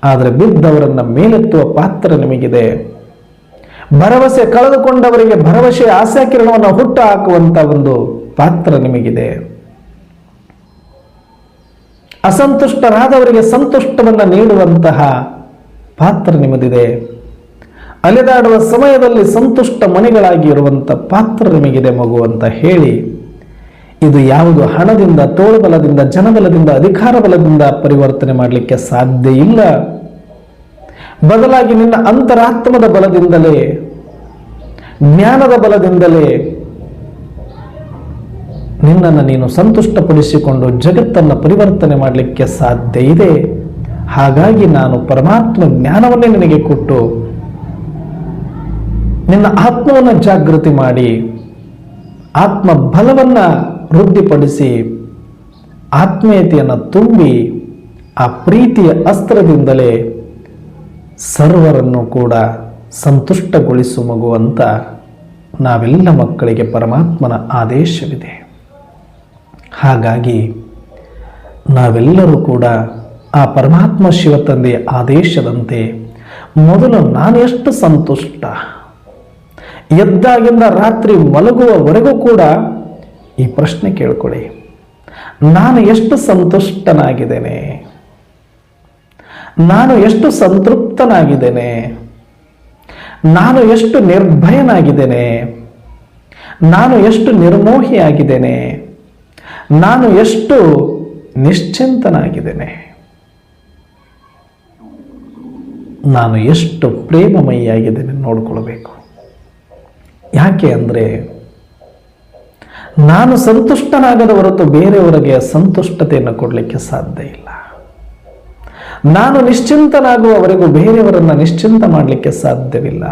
ಆದರೆ ಬಿದ್ದವರನ್ನ ಮೇಲೆತ್ತುವ ಪಾತ್ರ ನಿಮಗಿದೆ. ಭರವಸೆ ಕಳೆದುಕೊಂಡವರಿಗೆ ಭರವಸೆ ಆಶಾ ಕಿರಣವನ್ನು ಹುಟ್ಟು ಹಾಕುವಂತ ಒಂದು ಪಾತ್ರ ನಿಮಗಿದೆ. ಅಸಂತುಷ್ಟರಾದವರಿಗೆ ಸಂತುಷ್ಟವನ್ನ ನೀಡುವಂತಹ ಪಾತ್ರ ನಿಮ್ಮದಿದೆ. ಅಲೆದಾಡುವ ಸಮಯದಲ್ಲಿ ಸಂತುಷ್ಟ ಮನೆಗಳಾಗಿ ಇರುವಂತ ಪಾತ್ರ ನಿಮಗಿದೆ ಮಗು ಅಂತ ಹೇಳಿ ಇದು ಯಾವುದು ಹಣದಿಂದ, ತೋಳ್ಬಲದಿಂದ, ಜನಬಲದಿಂದ, ಅಧಿಕಾರ ಬಲದಿಂದ ಪರಿವರ್ತನೆ ಮಾಡಲಿಕ್ಕೆ ಸಾಧ್ಯ ಇಲ್ಲ. ಬದಲಾಗಿ ನಿನ್ನ ಅಂತರಾತ್ಮದ ಬಲದಿಂದಲೇ, ಜ್ಞಾನದ ಬಲದಿಂದಲೇ ನಿನ್ನನ್ನು ನೀನು ಸಂತುಷ್ಟಪಡಿಸಿಕೊಂಡು ಜಗತ್ತನ್ನು ಪರಿವರ್ತನೆ ಮಾಡಲಿಕ್ಕೆ ಸಾಧ್ಯ ಇದೆ. ಹಾಗಾಗಿ ನಾನು ಪರಮಾತ್ಮ ಜ್ಞಾನವನ್ನೇ ನಿನಗೆ ಕೊಟ್ಟು ನಿನ್ನ ಆತ್ಮವನ್ನು ಜಾಗೃತಿ ಮಾಡಿ, ಆತ್ಮ ಬಲವನ್ನು ವೃದ್ಧಿಪಡಿಸಿ, ಆತ್ಮೀಯತೆಯನ್ನು ತುಂಬಿ, ಆ ಪ್ರೀತಿಯ ಅಸ್ತ್ರದಿಂದಲೇ ಸರ್ವರನ್ನು ಕೂಡ ಸಂತುಷ್ಟಗೊಳಿಸು ಮಗು ಅಂತ ನಾವೆಲ್ಲ ಮಕ್ಕಳಿಗೆ ಪರಮಾತ್ಮನ ಆದೇಶವಿದೆ. ಹಾಗಾಗಿ ನಾವೆಲ್ಲರೂ ಕೂಡ ಆ ಪರಮಾತ್ಮ ಶಿವತಂದೆಯ ಆದೇಶದಂತೆ ಮೊದಲು ನಾನು ಎಷ್ಟು ಸಂತುಷ್ಟ, ಎದ್ದಾಗಿಂದ ರಾತ್ರಿ ಮಲಗುವವರೆಗೂ ಕೂಡ ಈ ಪ್ರಶ್ನೆ ಕೇಳ್ಕೊಳ್ಳಿ, ನಾನು ಎಷ್ಟು ಸಂತುಷ್ಟನಾಗಿದ್ದೇನೆ, ನಾನು ಎಷ್ಟು ಸಂತೃಪ್ತನಾಗಿದ್ದೇನೆ, ನಾನು ಎಷ್ಟು ನಿರ್ಭಯನಾಗಿದ್ದೇನೆ, ನಾನು ಎಷ್ಟು ನಿರ್ಮೋಹಿಯಾಗಿದ್ದೇನೆ, ನಾನು ಎಷ್ಟು ನಿಶ್ಚಿಂತನಾಗಿದ್ದೇನೆ, ನಾನು ಎಷ್ಟು ಪ್ರೇಮಮಯಿಯಾಗಿದ್ದೇನೆ ನೋಡ್ಕೊಳ್ಬೇಕು. ಯಾಕೆ ಅಂದರೆ ನಾನು ಸಂತುಷ್ಟನಾಗದ ಹೊರತು ಬೇರೆಯವರಿಗೆ ಸಂತುಷ್ಟತೆಯನ್ನು ಕೊಡಲಿಕ್ಕೆ ಸಾಧ್ಯ ಇಲ್ಲ. ನಾನು ನಿಶ್ಚಿಂತನಾಗುವವರೆಗೂ ಬೇರೆಯವರನ್ನು ನಿಶ್ಚಿಂತ ಮಾಡಲಿಕ್ಕೆ ಸಾಧ್ಯವಿಲ್ಲ.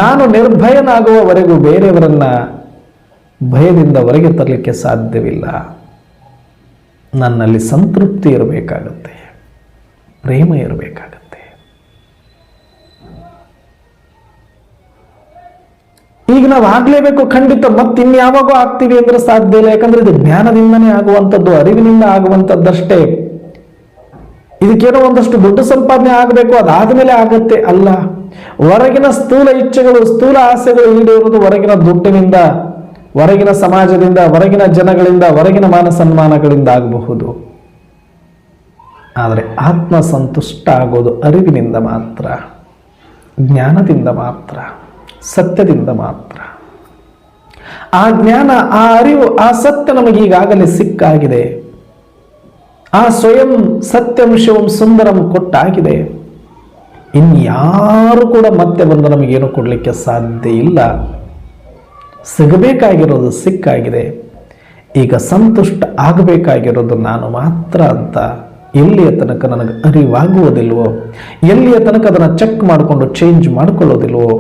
ನಾನು ನಿರ್ಭಯನಾಗುವವರೆಗೂ ಬೇರೆಯವರನ್ನ ಭಯದಿಂದ ಹೊರಗೆ ತರಲಿಕ್ಕೆ ಸಾಧ್ಯವಿಲ್ಲ. ನನ್ನಲ್ಲಿ ಸಂತೃಪ್ತಿ ಇರಬೇಕಾಗತ್ತೆ, ಪ್ರೇಮ ಇರಬೇಕಾಗತ್ತೆ. ಈಗ ನಾವು ಆಗ್ಲೇಬೇಕು ಖಂಡಿತ, ಮತ್ತಿನ್ಯಾವಾಗೋ ಆಗ್ತೀವಿ ಅಂದ್ರೆ ಸಾಧ್ಯ ಇಲ್ಲ. ಯಾಕಂದ್ರೆ ಇದು ಜ್ಞಾನದಿಂದನೇ ಆಗುವಂಥದ್ದು, ಅರಿವಿನಿಂದ ಆಗುವಂಥದ್ದಷ್ಟೇ. ಇದಕ್ಕೇನೋ ಒಂದಷ್ಟು ದುಡ್ಡು ಸಂಪಾದನೆ ಆಗಬೇಕು, ಅದಾದ್ಮೇಲೆ ಆಗತ್ತೆ ಅಲ್ಲ. ಹೊರಗಿನ ಸ್ಥೂಲ ಇಚ್ಛೆಗಳು, ಸ್ಥೂಲ ಆಸೆಗಳು ಈಡೇರುವುದು ಹೊರಗಿನ ದುಡ್ಡಿನಿಂದ, ಹೊರಗಿನ ಸಮಾಜದಿಂದ, ಹೊರಗಿನ ಜನಗಳಿಂದ, ಹೊರಗಿನ ಮಾನ ಸನ್ಮಾನಗಳಿಂದ ಆಗಬಹುದು. ಆದರೆ ಆತ್ಮ ಸಂತುಷ್ಟ ಆಗೋದು ಅರಿವಿನಿಂದ ಮಾತ್ರ, ಜ್ಞಾನದಿಂದ ಮಾತ್ರ, ಸತ್ಯದಿಂದ ಮಾತ್ರ. ಆ ಜ್ಞಾನ, ಆ ಅರಿವು, ಆ ಸತ್ಯ ನಮಗೀಗಾಗಲೇ ಸಿಕ್ಕಾಗಿದೆ. ಆ ಸ್ವಯಂ ಸತ್ಯಂ ಶಿವಂ ಸುಂದರಂ ಕೊಟ್ಟಾಗಿದೆ. ಇನ್ಯಾರು ಕೂಡ ಮತ್ತೆ ಬಂದು ನಮಗೇನು ಕೊಡಲಿಕ್ಕೆ ಸಾಧ್ಯ ಇಲ್ಲ. ಸಿಗಬೇಕಾಗಿರೋದು ಸಿಕ್ಕಾಗಿದೆ. ಈಗ ಸಂತುಷ್ಟ ಆಗಬೇಕಾಗಿರೋದು ನಾನು ಮಾತ್ರ ಅಂತ ಎಲ್ಲಿಯ ತನಕ ನನಗೆ ಅರಿವಾಗುವುದಿಲ್ವೋ, ಎಲ್ಲಿಯ ತನಕ ಅದನ್ನು ಚೆಕ್ ಮಾಡಿಕೊಂಡು ಚೇಂಜ್ ಮಾಡಿಕೊಳ್ಳೋದಿಲ್ವೋ,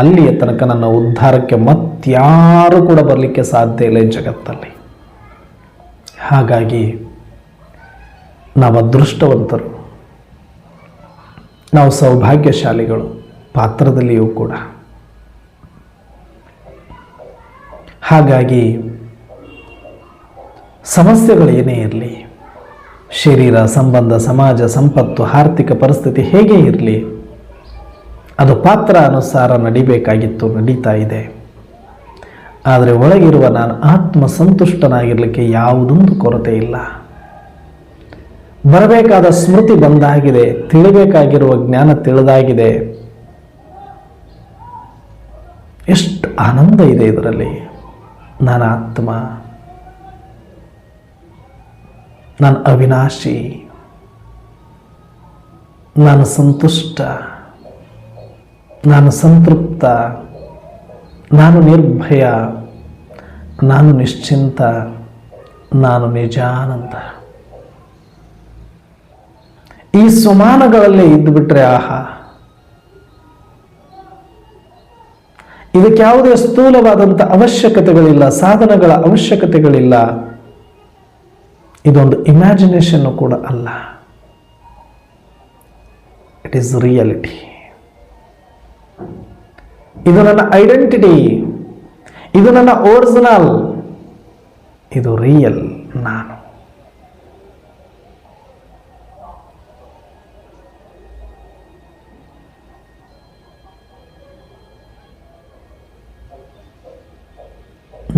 ಅಲ್ಲಿಯ ತನಕ ನನ್ನ ಉದ್ಧಾರಕ್ಕೆ ಮತ್ಯಾರು ಕೂಡ ಬರಲಿಕ್ಕೆ ಸಾಧ್ಯ ಇಲ್ಲ ಈ ಜಗತ್ತಲ್ಲಿ. ಹಾಗಾಗಿ ನಾವು ಅದೃಷ್ಟವಂತರು, ನಾವು ಸೌಭಾಗ್ಯಶಾಲಿಗಳು ಪಾತ್ರದಲ್ಲಿಯೂ ಕೂಡ. ಹಾಗಾಗಿ ಸಮಸ್ಯೆಗಳು ಏನೇ ಇರಲಿ, ಶರೀರ, ಸಂಬಂಧ, ಸಮಾಜ, ಸಂಪತ್ತು, ಆರ್ಥಿಕ ಪರಿಸ್ಥಿತಿ ಹೇಗೆ ಇರಲಿ, ಅದು ಪಾತ್ರ ಅನುಸಾರ ನಡಿಬೇಕಾಗಿತ್ತು, ನಡೀತಾ ಇದೆ. ಆದರೆ ಒಳಗಿರುವ ನಾನು ಆತ್ಮ ಸಂತುಷ್ಟನಾಗಿರಲಿಕ್ಕೆ ಯಾವುದೊಂದು ಕೊರತೆ ಇಲ್ಲ. ಬರಬೇಕಾದ ಸ್ಮೃತಿ ಬಂದಾಗಿದೆ, ತಿಳಿಬೇಕಾಗಿರುವ ಜ್ಞಾನ ತಿಳಿದಾಗಿದೆ. ಎಷ್ಟು ಆನಂದ ಇದೆ ಇದರಲ್ಲಿ. ನಾನು ಆತ್ಮ, ನಾನು ಅವಿನಾಶಿ, ನಾನು ಸಂತುಷ್ಟ, ನಾನು ಸಂತೃಪ್ತ, ನಾನು ನಿರ್ಭಯ, ನಾನು ನಿಶ್ಚಿಂತ, ನಾನು ನಿಜಾನಂದ. ಈ ಸುಮಾನಗಳಲ್ಲೇ ಇದ್ದುಬಿಟ್ರೆ ಆಹಾ, ಇದಕ್ಕೆ ಯಾವುದೇ ಸ್ಥೂಲವಾದಂಥ ಅವಶ್ಯಕತೆಗಳಿಲ್ಲ, ಸಾಧನಗಳ ಅವಶ್ಯಕತೆಗಳಿಲ್ಲ. ಇದೊಂದು ಇಮ್ಯಾಜಿನೇಷನ್ ಕೂಡ ಅಲ್ಲ, ಇಟ್ ಈಸ್ ರಿಯಾಲಿಟಿ. ಇದು ನನ್ನ ಐಡೆಂಟಿಟಿ, ಇದು ನನ್ನ ಒರಿಜಿನಲ್, ಇದು ರಿಯಲ್ ನಾನು.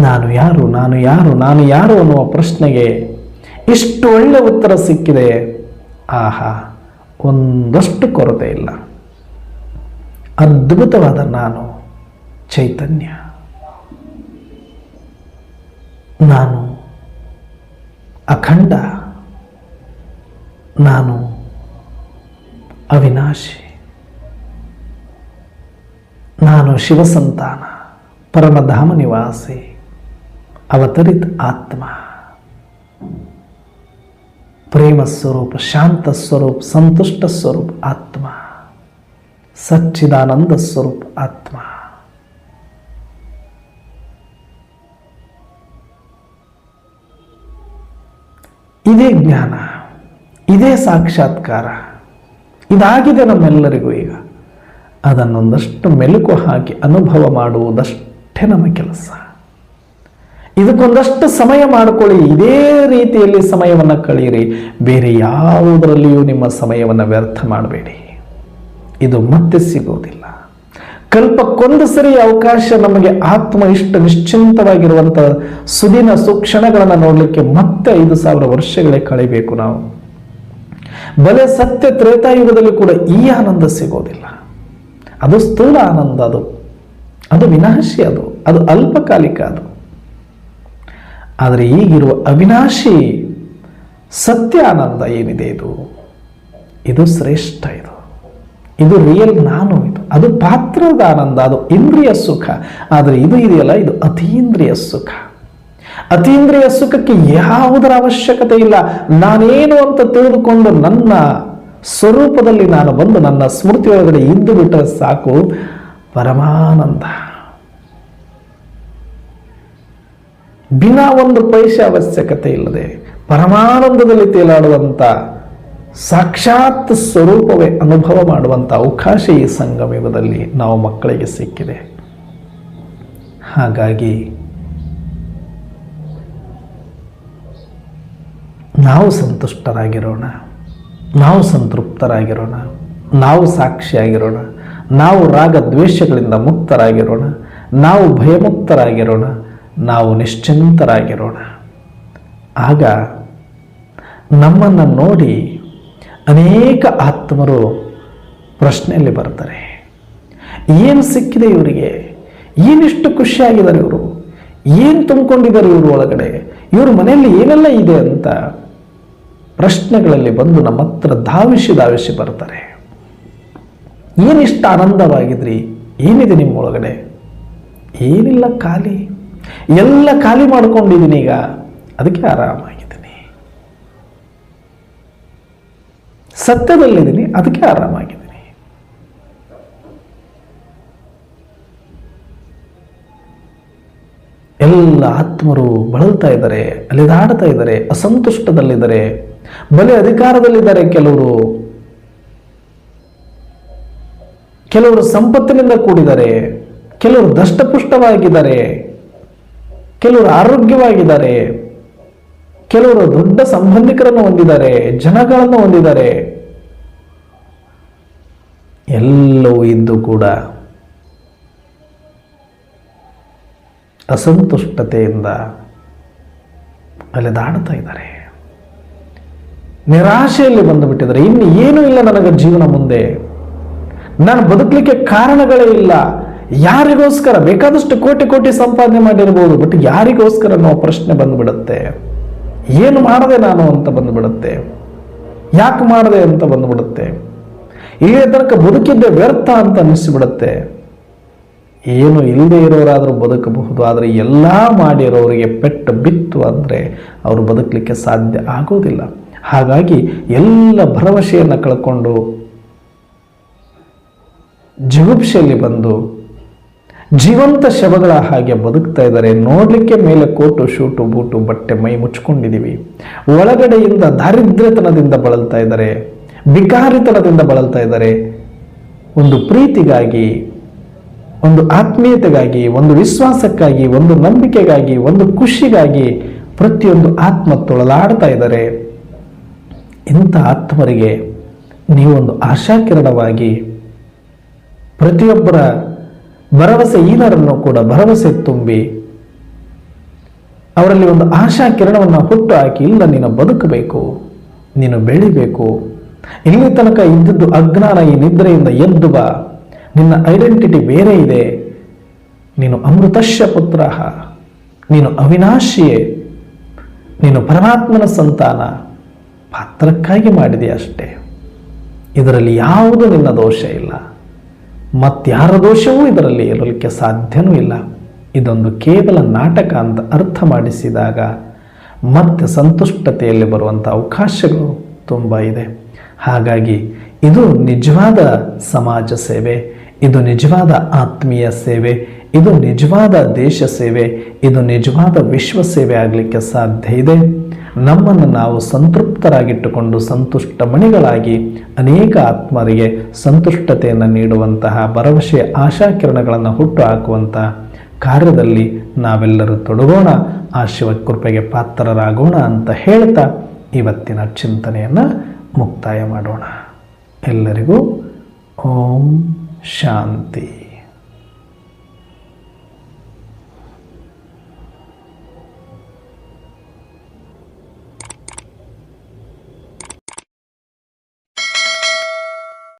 ನಾನು ಯಾರು, ನಾನು ಯಾರು, ನಾನು ಯಾರು ಅನ್ನುವ ಪ್ರಶ್ನೆಗೆ ಇಷ್ಟು ಒಳ್ಳೆ ಉತ್ತರ ಸಿಕ್ಕಿದೆ. ಆಹಾ, ಒಂದಷ್ಟು ಕೊರತೆ ಇಲ್ಲ. ಅದ್ಭುತವಾದ ನಾನು ಚೈತನ್ಯ. ನಾನು ಅಖಂಡ, ನಾನು ಅವಿನಾಶಿ, ನಾನು ಶಿವಸಂತಾನ, ಪರಮಧಾಮ ನಿವಾಸಿ, ಅವತರಿತ ಆತ್ಮ, ಪ್ರೇಮ ಸ್ವರೂಪ, ಶಾಂತ ಸ್ವರೂಪ, ಸಂತುಷ್ಟ ಸ್ವರೂಪ ಆತ್ಮ, ಸಚ್ಚಿದಾನಂದ ಸ್ವರೂಪ ಆತ್ಮ. ಇದೇ ಜ್ಞಾನ, ಇದೇ ಸಾಕ್ಷಾತ್ಕಾರ, ಇದಾಗಿದೆ ನಮ್ಮೆಲ್ಲರಿಗೂ. ಈಗ ಅದನ್ನೊಂದಷ್ಟು ಮೆಲುಕು ಹಾಕಿ ಅನುಭವ ಮಾಡುವುದಷ್ಟೇ ನಮ್ಮ ಕೆಲಸ. ಇದಕ್ಕೊಂದಷ್ಟು ಸಮಯ ಮಾಡಿಕೊಳ್ಳಿ, ಇದೇ ರೀತಿಯಲ್ಲಿ ಸಮಯವನ್ನು ಕಳೆಯಿರಿ. ಬೇರೆ ಯಾವುದರಲ್ಲಿಯೂ ನಿಮ್ಮ ಸಮಯವನ್ನು ವ್ಯರ್ಥ ಮಾಡಬೇಡಿ. ಇದು ಮತ್ತೆ ಸಿಗುವುದಿಲ್ಲ. ಕಲ್ಪಕ್ಕೊಂದು ಸರಿ ಅವಕಾಶ ನಮಗೆ ಆತ್ಮ ಇಷ್ಟ ನಿಶ್ಚಿಂತವಾಗಿರುವಂಥ ಸುದಿನ ಸುಕ್ಷಣಗಳನ್ನು ನೋಡಲಿಕ್ಕೆ ಮತ್ತೆ 5,000 ವರ್ಷಗಳೇ ಕಳಿಬೇಕು ನಾವು. ಬಲೆ ಸತ್ಯ ತ್ರೇತಾಯುಗದಲ್ಲಿ ಕೂಡ ಈ ಆನಂದ ಸಿಗೋದಿಲ್ಲ. ಅದು ಸ್ಥೂಲ ಆನಂದ, ಅದು ವಿನಾಶಿ, ಅದು ಅಲ್ಪಕಾಲಿಕ. ಆದರೆ ಈಗಿರುವ ಅವಿನಾಶಿ ಸತ್ಯ ಆನಂದ ಏನಿದೆ, ಇದು ಶ್ರೇಷ್ಠ. ಇದು ರಿಯಲ್ ನಾನು. ಅದು ಪಾತ್ರದ ಆನಂದ, ಅದು ಇಂದ್ರಿಯ ಸುಖ. ಆದರೆ ಇದು ಇದೆಯಲ್ಲ, ಇದು ಅತೀಂದ್ರಿಯ ಸುಖ. ಅತೀಂದ್ರಿಯ ಸುಖಕ್ಕೆ ಯಾವುದರ ಅವಶ್ಯಕತೆ ಇಲ್ಲ. ನಾನೇನು ಅಂತ ತಿಳಿದುಕೊಂಡು ನನ್ನ ಸ್ವರೂಪದಲ್ಲಿ ನಾನು ಬಂದು ನನ್ನ ಸ್ಮೃತಿಯೊಳಗಡೆ ಇದ್ದು ಬಿಟ್ಟರೆ ಸಾಕು, ಪರಮಾನಂದ. ಬಿನಾ ಒಂದು ಪೈಸೆ ಅವಶ್ಯಕತೆ ಇಲ್ಲದೆ ಪರಮಾನಂದದಲ್ಲಿ ತೇಲಾಡುವಂಥ ಸಾಕ್ಷಾತ್ ಸ್ವರೂಪವೇ ಅನುಭವ ಮಾಡುವಂಥ ಅವಕಾಶ ಈ ಸಂಗಮಯುಗದಲ್ಲಿ ನಾವು ಮಕ್ಕಳಿಗೆ ಸಿಕ್ಕಿದೆ. ಹಾಗಾಗಿ ನಾವು ಸಂತುಷ್ಟರಾಗಿರೋಣ, ನಾವು ಸಂತೃಪ್ತರಾಗಿರೋಣ, ನಾವು ಸಾಕ್ಷಿಯಾಗಿರೋಣ, ನಾವು ರಾಗ ದ್ವೇಷಗಳಿಂದ ಮುಕ್ತರಾಗಿರೋಣ, ನಾವು ಭಯಮುಕ್ತರಾಗಿರೋಣ, ನಾವು ನಿಶ್ಚಿಂತರಾಗಿರೋಣ. ಆಗ ನಮ್ಮನ್ನು ನೋಡಿ ಅನೇಕ ಆತ್ಮರು ಪ್ರಶ್ನೆಯಲ್ಲಿ ಬರ್ತಾರೆ, ಏನು ಸಿಕ್ಕಿದೆ ಇವರಿಗೆ, ಏನಿಷ್ಟು ಖುಷಿಯಾಗಿದ್ದಾರೆ ಇವರು, ಏನು ತುಂಬಿಕೊಂಡಿದ್ದಾರೆ ಇವರು ಒಳಗಡೆ, ಇವ್ರ ಮನೆಯಲ್ಲಿ ಏನೆಲ್ಲ ಇದೆ ಅಂತ ಪ್ರಶ್ನೆಗಳಲ್ಲಿ ಬಂದು ನಮ್ಮ ಹತ್ರ ಧಾವಿಸಿ ಬರ್ತಾರೆ. ಏನಿಷ್ಟು ಆನಂದವಾಗಿದ್ರಿ, ಏನಿದೆ ನಿಮ್ಮೊಳಗಡೆ? ಏನಿಲ್ಲ, ಖಾಲಿ, ಎಲ್ಲ ಖಾಲಿ ಮಾಡ್ಕೊಂಡಿದ್ದೀನಿ, ಈಗ ಅದಕ್ಕೆ ಆರಾಮಾಗಿದ್ದೀನಿ, ಸತ್ಯದಲ್ಲಿದ್ದೀನಿ, ಅದಕ್ಕೆ ಆರಾಮಾಗಿದ್ದೀನಿ. ಎಲ್ಲ ಆತ್ಮರು ಬಳಲ್ತಾ ಇದ್ದಾರೆ, ಅಲೆದಾಡ್ತಾ ಇದ್ದಾರೆ, ಅಸಂತುಷ್ಟದಲ್ಲಿದ್ದಾರೆ, ಬಲೆ ಅಧಿಕಾರದಲ್ಲಿದ್ದಾರೆ. ಕೆಲವರು ಸಂಪತ್ತಿನಿಂದ ಕೂಡಿದ್ದಾರೆ, ಕೆಲವರು ದಷ್ಟಪುಷ್ಟವಾಗಿದ್ದಾರೆ, ಕೆಲವರು ಆರೋಗ್ಯವಾಗಿದ್ದಾರೆ, ಕೆಲವರು ದೊಡ್ಡ ಸಂಬಂಧಿಕರನ್ನು ಹೊಂದಿದ್ದಾರೆ, ಜನಗಳನ್ನು ಹೊಂದಿದ್ದಾರೆ. ಎಲ್ಲವೂ ಇದ್ದು ಕೂಡ ಅಸಂತುಷ್ಟತೆಯಿಂದ ಅಲೆದಾಡ್ತಾ ಇದ್ದಾರೆ, ನಿರಾಶೆಯಲ್ಲಿ ಬಂದುಬಿಟ್ಟಿದ್ದಾರೆ. ಇನ್ನು ಏನೂ ಇಲ್ಲ ನನಗೆ ಜೀವನ ಮುಂದೆ, ನಾನು ಬದುಕಲಿಕ್ಕೆ ಕಾರಣಗಳೇ ಇಲ್ಲ. ಯಾರಿಗೋಸ್ಕರ? ಬೇಕಾದಷ್ಟು ಕೋಟಿ ಕೋಟಿ ಸಂಪಾದನೆ ಮಾಡಿರ್ಬೋದು, ಬಟ್ ಯಾರಿಗೋಸ್ಕರ ಅನ್ನೋ ಪ್ರಶ್ನೆ ಬಂದ್ಬಿಡುತ್ತೆ. ಏನು ಮಾಡಿದೆ ನಾನು ಅಂತ ಬಂದ್ಬಿಡುತ್ತೆ, ಯಾಕೆ ಮಾಡಿದೆ ಅಂತ ಬಂದ್ಬಿಡುತ್ತೆ. ಇಲ್ಲಿಯ ತನಕ ಬದುಕಿದ್ದೆ ವ್ಯರ್ಥ ಅಂತ ಅನ್ನಿಸ್ಬಿಡುತ್ತೆ. ಏನು ಇಲ್ಲದೆ ಇರೋರಾದರೂ ಬದುಕಬಹುದು, ಆದರೆ ಎಲ್ಲ ಮಾಡಿರೋರಿಗೆ ಪೆಟ್ಟು ಬಿತ್ತು ಅಂದರೆ ಅವರು ಬದುಕಲಿಕ್ಕೆ ಸಾಧ್ಯ ಆಗೋದಿಲ್ಲ. ಹಾಗಾಗಿ ಎಲ್ಲ ಭರವಸೆಯನ್ನು ಕಳ್ಕೊಂಡು ಜಿಗುಪ್ಸೆಯಲ್ಲಿ ಬಂದು ಜೀವಂತ ಶವಗಳ ಹಾಗೆ ಬದುಕ್ತಾ ಇದ್ದಾರೆ. ನೋಡಲಿಕ್ಕೆ ಮೇಲೆ ಕೋಟು ಶೂಟು ಬೂಟು ಬಟ್ಟೆ ಮೈ ಮುಚ್ಕೊಂಡಿದ್ದೀವಿ, ಒಳಗಡೆಯಿಂದ ದಾರಿದ್ರ್ಯತನದಿಂದ ಬಳಲ್ತಾ ಇದ್ದಾರೆ, ಬಿಕಾರಿತನದಿಂದ ಬಳಲ್ತಾ ಇದ್ದಾರೆ. ಒಂದು ಪ್ರೀತಿಗಾಗಿ, ಒಂದು ಆತ್ಮೀಯತೆಗಾಗಿ, ಒಂದು ವಿಶ್ವಾಸಕ್ಕಾಗಿ, ಒಂದು ನಂಬಿಕೆಗಾಗಿ, ಒಂದು ಖುಷಿಗಾಗಿ ಪ್ರತಿಯೊಂದು ಆತ್ಮ ತೊಳಲಾಡ್ತಾ ಇದ್ದಾರೆ. ಇಂಥ ಆತ್ಮರಿಗೆ ನೀವೊಂದು ಆಶಾಕಿರಣವಾಗಿ ಪ್ರತಿಯೊಬ್ಬರ ಭರವಸೆ ಈನರನ್ನು ಕೂಡ ಭರವಸೆ ತುಂಬಿ ಅವರಲ್ಲಿ ಒಂದು ಆಶಾ ಕಿರಣವನ್ನು ಹುಟ್ಟು ಹಾಕಿ, ಇಲ್ಲ ನೀನು ಬದುಕಬೇಕು, ನೀನು ಬೆಳಿಬೇಕು, ಇಲ್ಲಿ ತನಕ ಇದ್ದದ್ದು ಅಜ್ಞಾನ, ಈ ನಿದ್ರೆಯಿಂದ ಎದ್ದು ಬಾ, ನಿನ್ನ ಐಡೆಂಟಿಟಿ ಬೇರೆ ಇದೆ, ನೀನು ಅಮೃತಶ್ಯ ಪುತ್ರ, ನೀನು ಅವಿನಾಶಿಯೇ, ನೀನು ಪರಮಾತ್ಮನ ಸಂತಾನ, ಪಾತ್ರಕ್ಕಾಗಿ ಮಾಡಿದೆಯಾ ಅಷ್ಟೇ. ಇದರಲ್ಲಿ ಯಾವುದೂ ನಿನ್ನ ದೋಷ ಇಲ್ಲ, ಮತ್ತಾರ ದೋಷವೂ ಇದರಲ್ಲಿ ಇರಲಿಕ್ಕೆ ಸಾಧ್ಯವೂ ಇಲ್ಲ. ಇದೊಂದು ಕೇವಲ ನಾಟಕ ಅಂತ ಅರ್ಥ ಮಾಡಿಸಿದಾಗ ಮತ್ತೆ ಸಂತುಷ್ಟತೆಯಲ್ಲಿ ಬರುವಂಥ ಅವಕಾಶಗಳು ತುಂಬ ಇದೆ. ಹಾಗಾಗಿ ಇದು ನಿಜವಾದ ಸಮಾಜ ಸೇವೆ, ಇದು ನಿಜವಾದ ಆತ್ಮೀಯ ಸೇವೆ, ಇದು ನಿಜವಾದ ದೇಶ ಸೇವೆ, ಇದು ನಿಜವಾದ ವಿಶ್ವ ಸೇವೆ ಆಗಲಿಕ್ಕೆ ಸಾಧ್ಯ ಇದೆ. ನಮ್ಮನ್ನು ನಾವು ಸಂತೃಪ್ತರಾಗಿಟ್ಟುಕೊಂಡು ಸಂತುಷ್ಟ ಮಣಿಗಳಾಗಿ ಅನೇಕ ಆತ್ಮರಿಗೆ ಸಂತುಷ್ಟತೆಯನ್ನು ನೀಡುವಂತಹ ಭರವಸೆ ಆಶಾಕಿರಣಗಳನ್ನು ಹುಟ್ಟು ಹಾಕುವಂತಹ ಕಾರ್ಯದಲ್ಲಿ ನಾವೆಲ್ಲರೂ ತೊಡಗೋಣ, ಆ ಶಿವಕೃಪೆಗೆ ಪಾತ್ರರಾಗೋಣ ಅಂತ ಹೇಳ್ತಾ ಇವತ್ತಿನ ಚಿಂತನೆಯನ್ನು ಮುಕ್ತಾಯ ಮಾಡೋಣ. ಎಲ್ಲರಿಗೂ ಓಂ ಶಾಂತಿ.